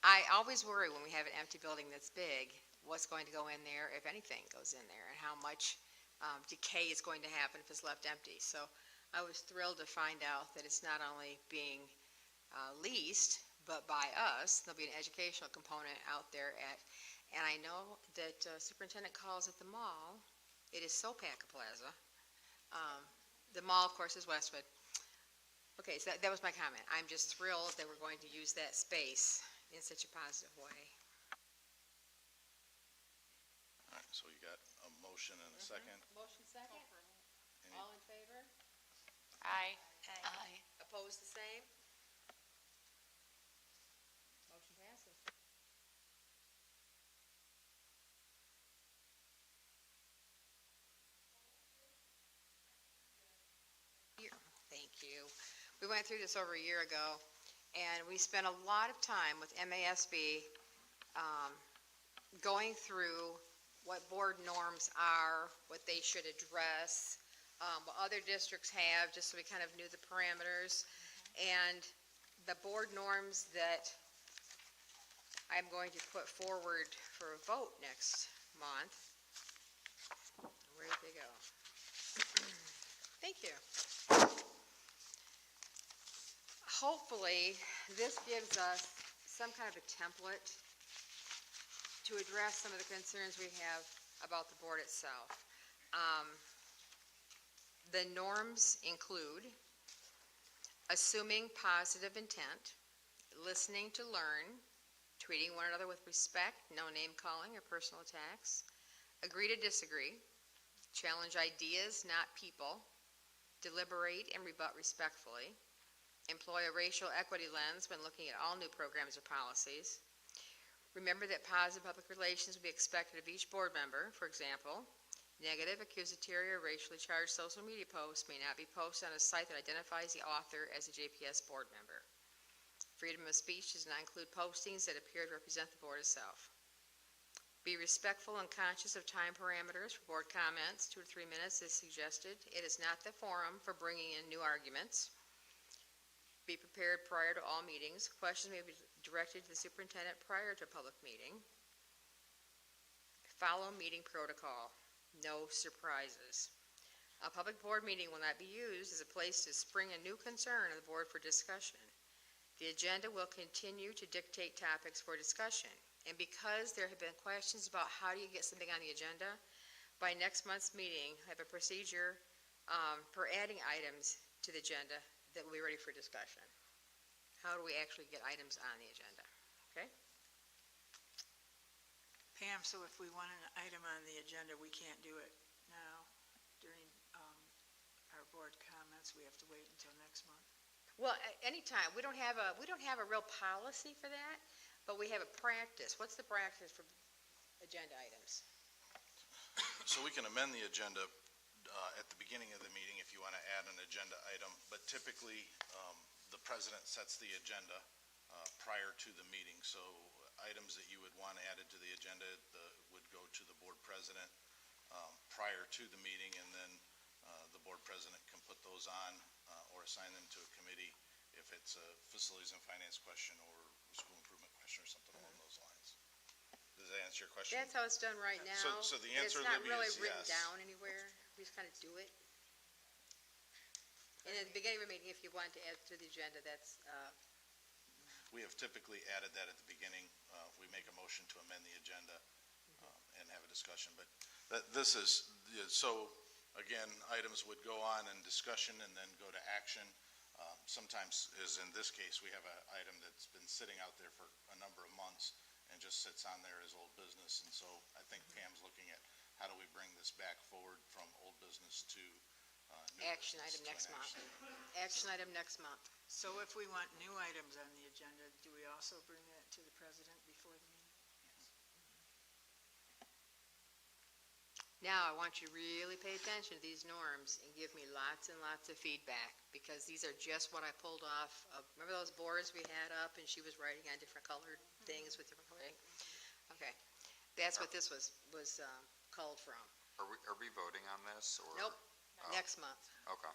I always worry when we have an empty building that's big, what's going to go in there, if anything goes in there, and how much decay is going to happen if it's left empty. So I was thrilled to find out that it's not only being leased, but by us. There'll be an educational component out there and I know that Superintendent calls it the mall. It is Sopaca Plaza. The mall, of course, is Westwood. Okay, so that was my comment. I'm just thrilled that we're going to use that space in such a positive way. All right, so you got a motion and a second. Motion second? All in favor? Aye. Aye. Opposed, the same? Motion passes. we went through this over a year ago, and we spent a lot of time with MASB going through what board norms are, what they should address, what other districts have, just so we kind of knew the parameters. And the board norms that I'm going to put forward for a vote next month. Where did they go? Thank you. Hopefully, this gives us some kind of a template to address some of the concerns we have about the board itself. The norms include assuming positive intent, listening to learn, treating one another with respect, no name calling or personal attacks, agree to disagree, challenge ideas, not people, deliberate and rebut respectfully, employ a racial equity lens when looking at all new programs or policies. Remember that positive public relations will be expected of each board member. For example, negative, accusatory, or racially charged social media posts may not be posted on a site that identifies the author as a JPS board member. Freedom of speech does not include postings that appear to represent the board itself. Be respectful and conscious of time parameters for board comments. 2 to 3 minutes is suggested. It is not the forum for bringing in new arguments. Be prepared prior to all meetings. Questions may be directed to the superintendent prior to a public meeting. Follow meeting protocol. No surprises. A public board meeting will not be used as a place to spring a new concern on the board for discussion. The agenda will continue to dictate topics for discussion. And because there have been questions about how do you get something on the agenda, by next month's meeting, I have a procedure for adding items to the agenda that will be ready for discussion. How do we actually get items on the agenda? Okay? Pam, so if we want an item on the agenda, we can't do it now during our board comments, we have to wait until next month? Well, anytime. We don't have a real policy for that, but we have a practice. What's the practice for agenda items? So we can amend the agenda at the beginning of the meeting if you want to add an agenda item, but typically the president sets the agenda prior to the meeting. So items that you would want added to the agenda would go to the board president prior to the meeting, and then the board president can put those on or assign them to a committee if it's a facilities and finance question or school improvement question or something along those lines. Does that answer your question? That's how it's done right now. So the answer, Libby, Libby, is is not really written yes. down anywhere. We just kind of do it. And at the beginning of a meeting, if you want to add to the agenda, that's We have typically added that at the beginning. We make a motion to amend the agenda and have a discussion. But this is, so again, items would go on in discussion and then go to action. Sometimes, as in this case, we have an item that's been sitting out there for a number of months and just sits on there as old business. And so I think Pam's looking at how do we bring this back forward from old business to new action business item to next an month. action. Action item next month. So if we want new items on the agenda, do we also bring that to the president before the meeting? Now, I want you to really pay attention to these norms and give me lots and lots of feedback, because these are just what I pulled off of, remember those boards we had up and she was writing on different colored things with different coloring? Okay, that's what this was culled from. Are we voting on this, or? Nope, Oh. next month. Okay,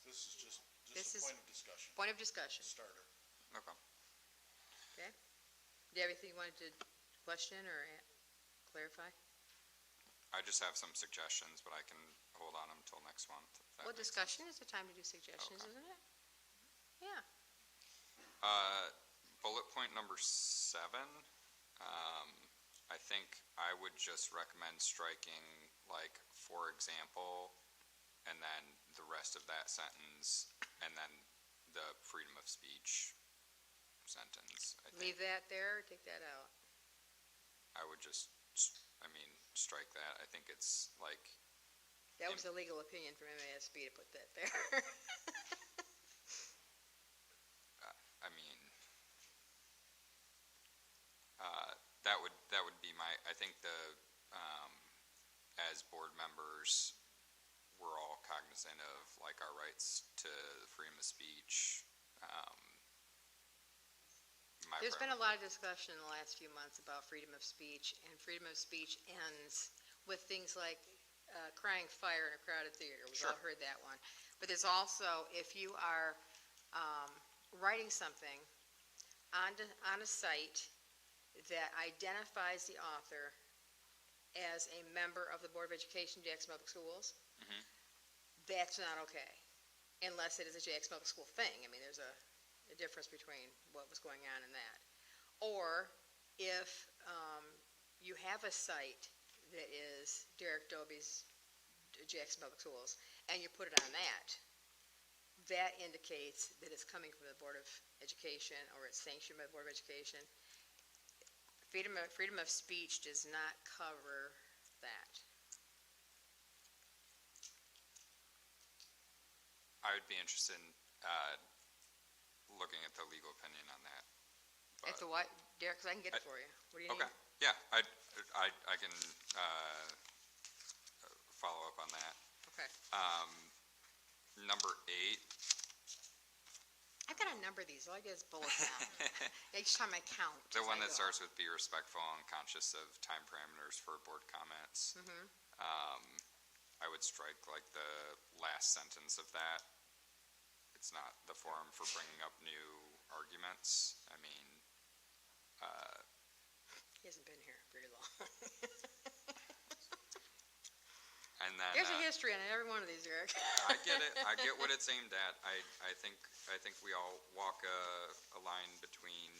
This is just This a is point of discussion, Point of discussion, starter. okay. okay? Do you have anything you wanted to question or clarify? I just have some suggestions, but I can hold on them until next month. if that Well, makes discussion is the time to do suggestions, Okay. isn't it? Yeah. Bullet point number 7, I think I would just recommend striking, like, for example, and then the rest of that sentence, and then the freedom of speech sentence. I think Leave that there or take that out? I would just, strike that. I think it's like, That was a legal opinion from MASB to put that there. that would be my, I think as board members, we're all cognizant cognizant of like our rights to freedom of speech. There's been a lot of discussion in the last few months about freedom of speech, and freedom of speech ends with things like crying fire in a crowded theater. We've all heard that one. But there's also, if you are writing something on a site that identifies the author as a member of the Board of Education, Jackson Public Schools, that's not okay, unless it is a Jackson Public School thing. I mean, there's a difference between what was going on in that. Or if you have a site that is Derek Doby's Jackson Public Schools, and you put it on that, that indicates that it's coming from the Board of Education, or it's sanctioned by the Board of Education. Freedom of speech does not cover that. I would be interested in looking at the legal opinion on that. At the what, Derek? 'Cause I can get it for you. What do you need? Okay, yeah, I can follow up on that. Okay. Number 8. I've got to number these. All I do is bullet down. Each time I count. The as one I that go. starts with be respectful and conscious of time parameters for board comments. I would strike like the last sentence of that. It's not the forum for bringing up new arguments. I mean, He hasn't been here very long. and then There's a history on every one of these, Eric. I get it. I get what it's aimed at. I think we all walk a line between.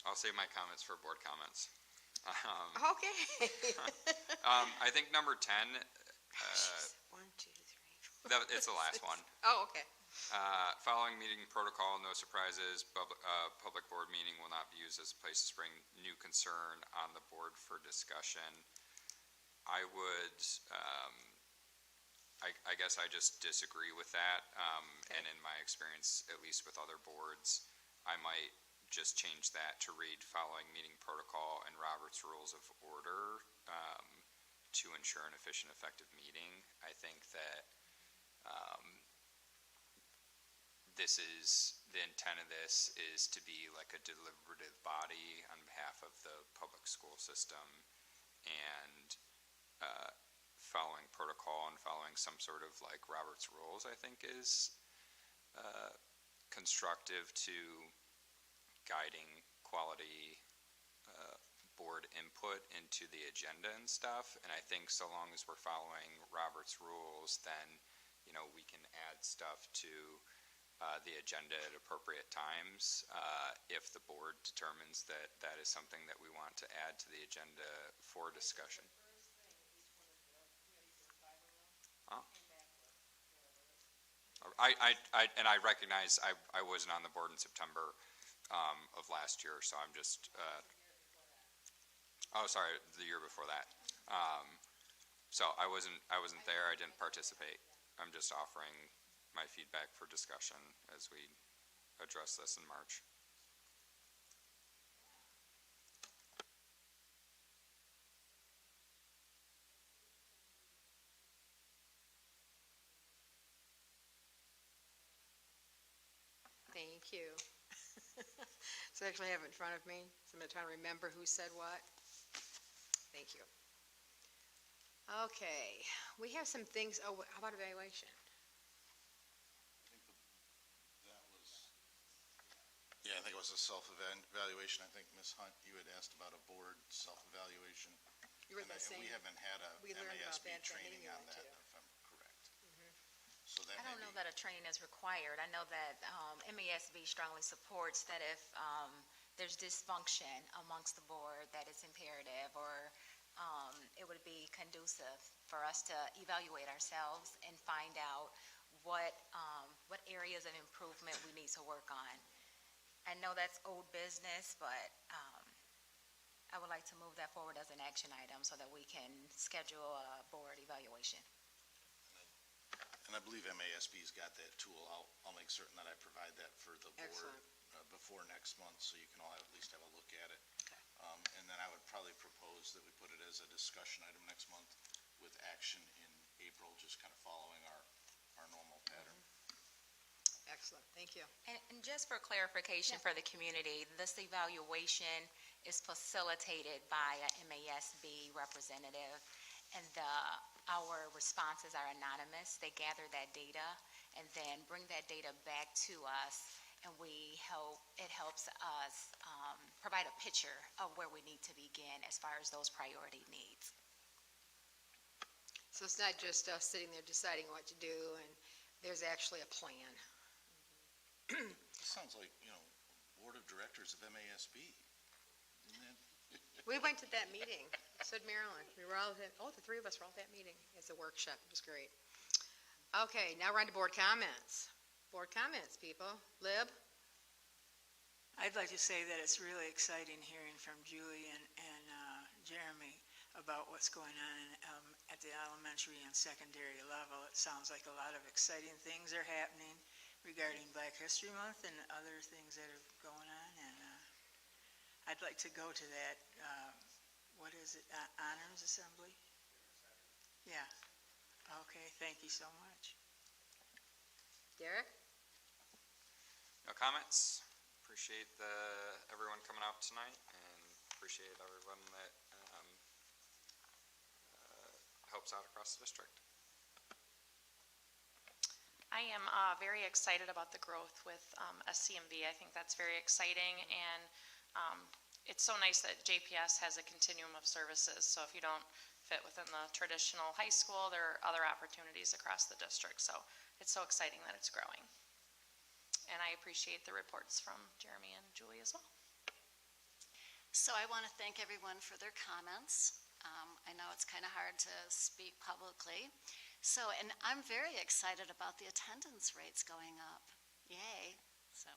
I'll save my comments for board comments. Okay. I think number 10. 1, 2, 3, 4. It's the last one. Oh, okay. Following meeting protocol, no surprises. Public board meeting will not be used as a place to bring new concern on the board for discussion. I would, I guess I just disagree with that. And in my experience, at least with other boards, I might just change that to read following meeting protocol and Robert's Rules of Order to ensure an efficient, effective meeting. I think that the intent of this is to be like a deliberative body on behalf of the public school system, and following protocol and following some sort of like Robert's Rules, I think is constructive to guiding quality board input into the agenda and stuff. And I think so long as we're following Robert's Rules, then, we can add stuff to the agenda at appropriate times if the board determines that that is something that we want to add to the agenda for discussion. I recognize I wasn't on the board in September of last year, so I'm just, the year before that. So I wasn't there, I didn't participate. I'm just offering my feedback for discussion as we address this in March. Thank you. So I actually have it in front of me, so I'm trying to remember who said what. Thank you. Okay, we have some things, how about evaluation? Yeah, I think it was a self-evaluation. I think, Ms. Hunt, you had asked about a board self-evaluation. You were And saying. we haven't had a We learned about MASB that training meeting you on went that, to. if I'm correct. So that I don't may know be- that a training is required. I know that MASB strongly supports that if there's dysfunction amongst the board, that it's imperative, or it would be conducive for us to evaluate ourselves and find out what areas of improvement we need to work on. I know that's old business, but I would like to move that forward as an action item so that we can schedule a board evaluation. And I believe MASB's got that tool. I'll make certain that I provide that for the board Excellent. Before next month, so you can all at least have a look at it. Okay. And then I would probably propose that we put it as a discussion item next month with action Excellent, thank you. And just for clarification for the community, this evaluation is facilitated by a MASB representative, and our responses are anonymous. They gather that data and then bring that data back to us, and it helps us provide a picture of where we need to begin as far as those priority needs. So it's not just us sitting there deciding what to do, and there's actually a plan. This sounds like, board of directors of MASB. Isn't that? We went to that meeting, said Marilyn. We were all at, the three of us were all at that meeting. It's a workshop, it was great. Okay, now we're on to board comments. Board comments, people. Lib? I'd like to say that it's really exciting hearing from Julie and Jeremy about what's going on at the elementary and secondary level. It sounds like a lot of exciting things are happening regarding Black History Month and other things that are going on. And I'd like to go to that, what is it, Honors Assembly? Yeah. Okay, thank you so much. Derek? No comments. Appreciate everyone coming out tonight, and appreciate everyone that helps out across the district. I am very excited about the growth with SCMB. I think that's very exciting, and it's so nice that JPS has a continuum of services. So if you don't fit within the traditional high school, there are other opportunities across the district. So it's so exciting that it's growing. And I appreciate the reports from Jeremy and Julie as well. So I want to thank everyone for their comments. I know it's kind of hard to speak publicly. So, and I'm very excited about the attendance rates going up. Yay. So.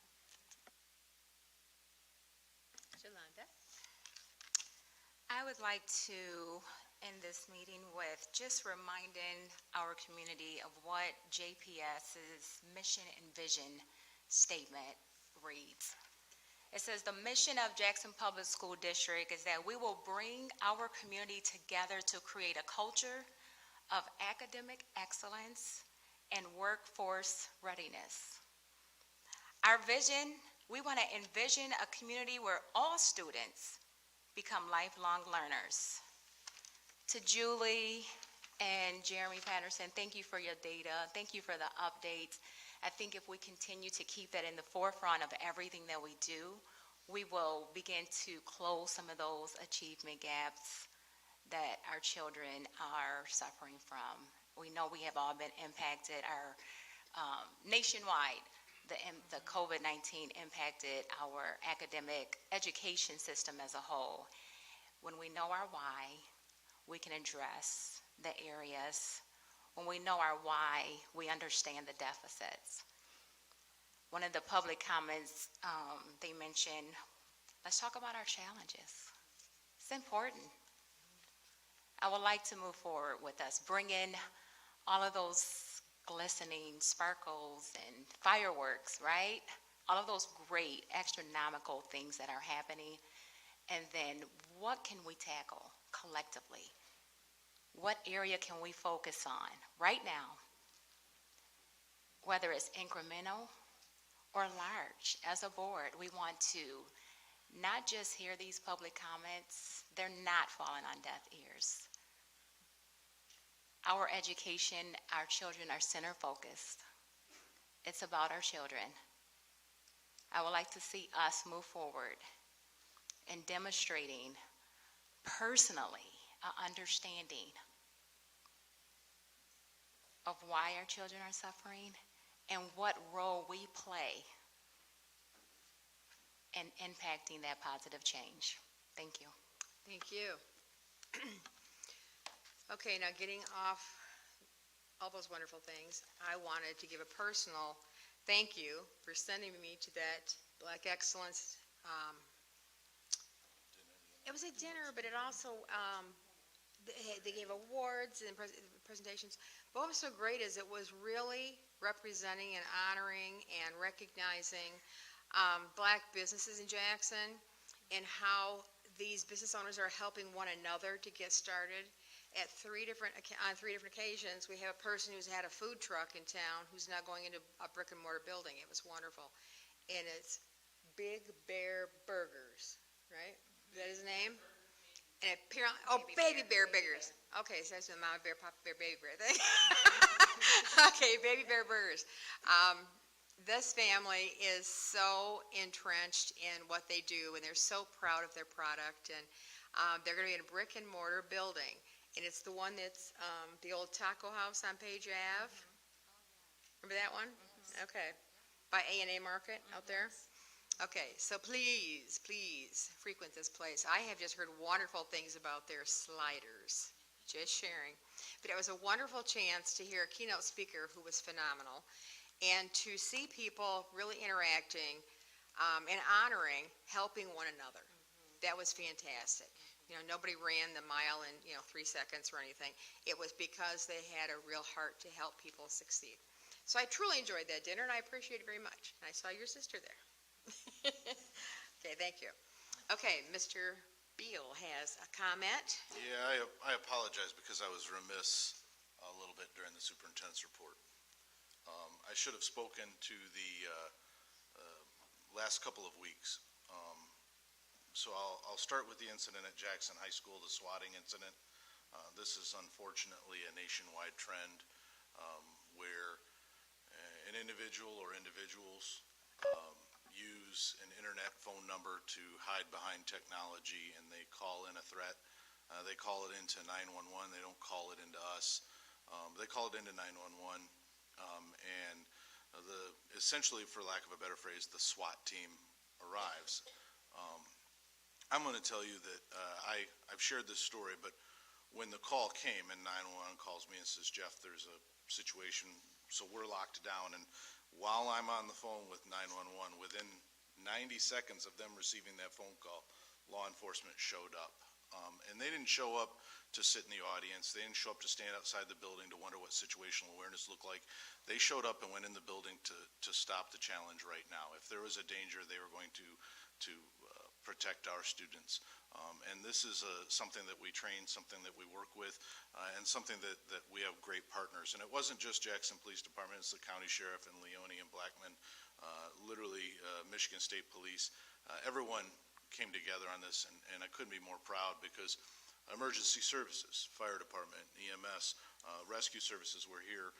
Shalonda? I would like to end this meeting with just reminding our community of what JPS's mission and vision statement reads. It says, the mission of Jackson Public School District is that we will bring our community together to create a culture of academic excellence and workforce readiness. Our vision, we want to envision a community where all students become lifelong learners. To Julie and Jeremy Patterson, thank you for your data. Thank you for the updates. I think if we continue to keep that in the forefront of everything that we do, we will begin to close some of those achievement gaps that our children are suffering from. We know we have all been impacted. Our nationwide, the COVID-19 impacted our academic education system as a whole. When we know our why, we can address the areas. When we know our why, we understand the deficits. One of the public comments, they mentioned, let's talk about our challenges. It's important. I would like to move forward with us, bring in all of those glistening sparkles and fireworks, right? All of those great astronomical things that are happening. And then what can we tackle collectively? What area can we focus on right now? Whether it's incremental or large, as a board, we want to not just hear these public comments, they're not falling on deaf ears. Our education, our children are center focused. It's about our children. I would like to see us move forward in demonstrating personally an understanding of why our children are suffering and what role we play in impacting that positive change. Thank you. Thank you. Okay, now getting off all those wonderful things, I wanted to give a personal thank you for sending me to that Black Excellence. It was a dinner, but it also, they gave awards and presentations. But what was so great is it was really representing and honoring and recognizing Black businesses in Jackson and how these business owners are helping one another to get started. on 3 different occasions, we have a person who's had a food truck in town who's now going into a brick and mortar building. It was wonderful. And it's Big Bear Burgers, right? Is that his name? And apparently, Baby Bear Burgers. Okay, so that's the Mama Bear, Papa Bear, Baby Bear thing. Okay, Baby Bear Burgers. This family is so entrenched in what they do, and they're so proud of their product. And they're going to be in a brick and mortar building, and it's the one that's the old taco house on Page Ave. Remember that one? Okay, by A&A Market out there. Okay, so please frequent this place. I have just heard wonderful things about their sliders. Just sharing. But it was a wonderful chance to hear a keynote speaker who was phenomenal, and to see people really interacting and honoring, helping one another. That was fantastic. You know, nobody ran the mile in, 3 seconds or anything. It was because they had a real heart to help people succeed. So I truly enjoyed that dinner, and I appreciate it very much. And I saw your sister there. Okay, thank you. Okay, Mr. Beal has a comment. Yeah, I apologize because I was remiss a little bit during the superintendent's report. I should have spoken to the last couple of weeks. So I'll start with the incident at Jackson High School, the swatting incident. This is unfortunately a nationwide trend where an individual or individuals use an internet phone number to hide behind technology, and they call in a threat. They call it into 911. They don't call it into us. They call it into 911, and essentially, for lack of a better phrase, the SWAT team arrives. I'm going to tell you that I've shared this story, but when the call came and 911 calls me and says, Jeff, there's a situation, so we're locked down, and while I'm on the phone with 911, within 90 seconds of them receiving that phone call, law enforcement showed up. And they didn't show up to sit in the audience. They didn't show up to stand outside the building to wonder what situational awareness looked like. They showed up and went in the building to stop the challenge right now. If there was a danger, they were going to protect our students. And this is something that we train, something that we work with, and something that we have great partners. And it wasn't just Jackson Police Department, it's the County Sheriff and Leone and Blackman, literally Michigan State Police. Everyone came together on this, and I couldn't be more proud because emergency services, fire department, EMS, rescue services were here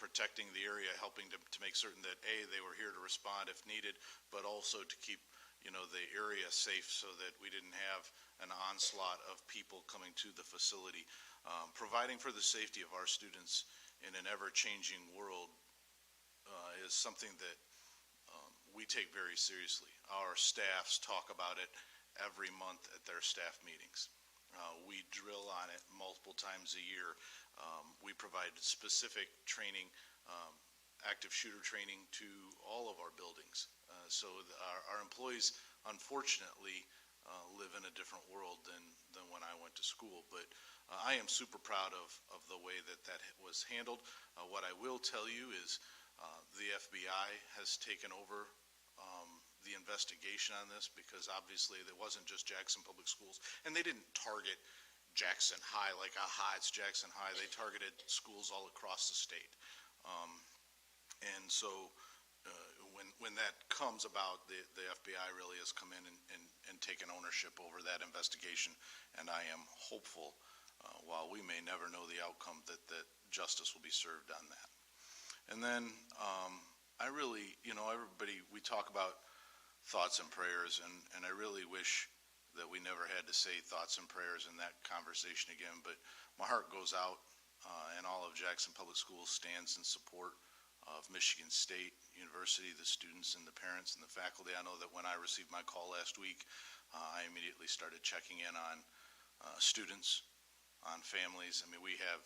protecting the area, helping to make certain that, A, they were here to respond if needed, but also to keep the area safe so that we didn't have an onslaught of people coming to the facility. Providing for the safety of our students in an ever-changing world is something that we take very seriously. Our staffs talk about it every month at their staff meetings. We drill on it multiple times a year. We provide specific training, active shooter training to all of our buildings. So our employees, unfortunately, live in a different world than when I went to school. But I am super proud of the way that was handled. What I will tell you is the FBI has taken over the investigation on this, because obviously it wasn't just Jackson Public Schools, and they didn't target Jackson High like, aha, it's Jackson High. They targeted schools all across the state. And so when that comes about, the FBI really has come in and taken ownership over that investigation, and I am hopeful, while we may never know the outcome, that justice will be served on that. And then I really, everybody, we talk about thoughts and prayers, and I really wish that we never had to say thoughts and prayers in that conversation again, but my heart goes out, and all of Jackson Public Schools stands in support of Michigan State University, the students and the parents and the faculty. I know that when I received my call last week, I immediately started checking in on students, on families. I mean, we have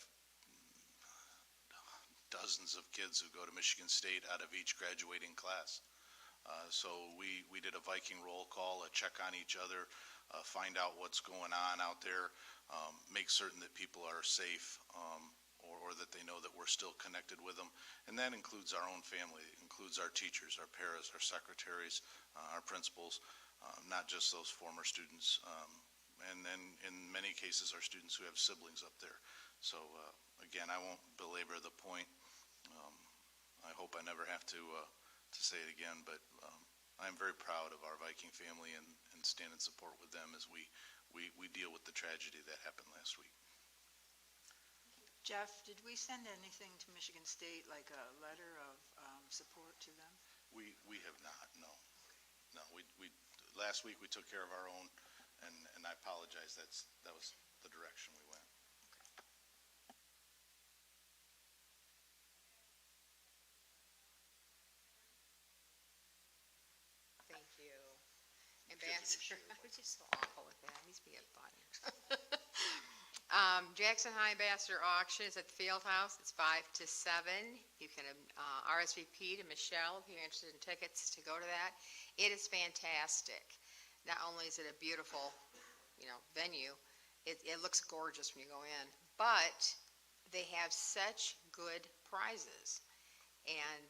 dozens of kids who go to Michigan State out of each graduating class. So we did a Viking roll call, a check on each other, find out what's going on out there, make certain that people are safe, or that they know that we're still connected with them. And that includes our own family. It includes our teachers, our paras, our secretaries, our principals, not just those former students, and then in many cases, our students who have siblings up there. So again, I won't belabor the point. I hope I never have to say it again, but I'm very proud of our Viking family and stand in support with them as we deal with the tragedy that happened last week. Jeff, did we send anything to Michigan State, like a letter of support to them? We have not, no. No, last week we took care of our own, and I apologize, that was the direction we went. Thank you. Ambassador, I was just so awful with that, he's being funny. Jackson High Ambassador Auction is at the Field House, it's 5 to 7. You can RSVP to Michelle if you're interested in tickets to go to that. It is fantastic. Not only is it a beautiful, venue, it looks gorgeous when you go in, but they have such good prizes. And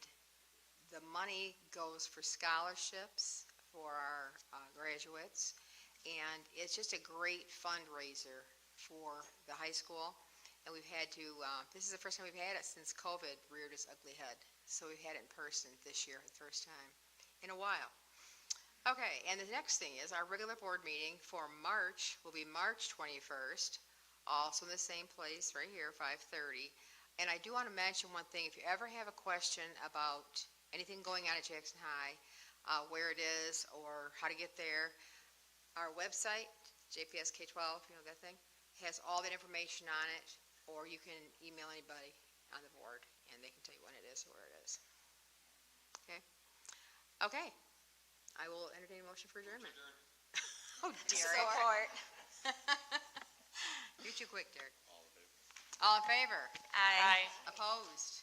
the money goes for scholarships for our graduates, and it's just a great fundraiser for the high school. And we've had to, this is the first time we've had it since COVID reared its ugly head. So we've had it in person this year for the first time in a while. Okay, and the next thing is our regular board meeting for March will be March 21st, also in the same place right here, 5:30. And I do want to mention one thing. If you ever have a question about anything going on at Jackson High, where it is or how to get there, our website, JPS K-12, that thing, has all that information on it, or you can email anybody on the board, and they can tell you when it is or where it is. Okay? Okay. I will entertain a motion for adjournment. Oh, Derek. Support. You're too quick, Derek. All in favor? Aye. Opposed?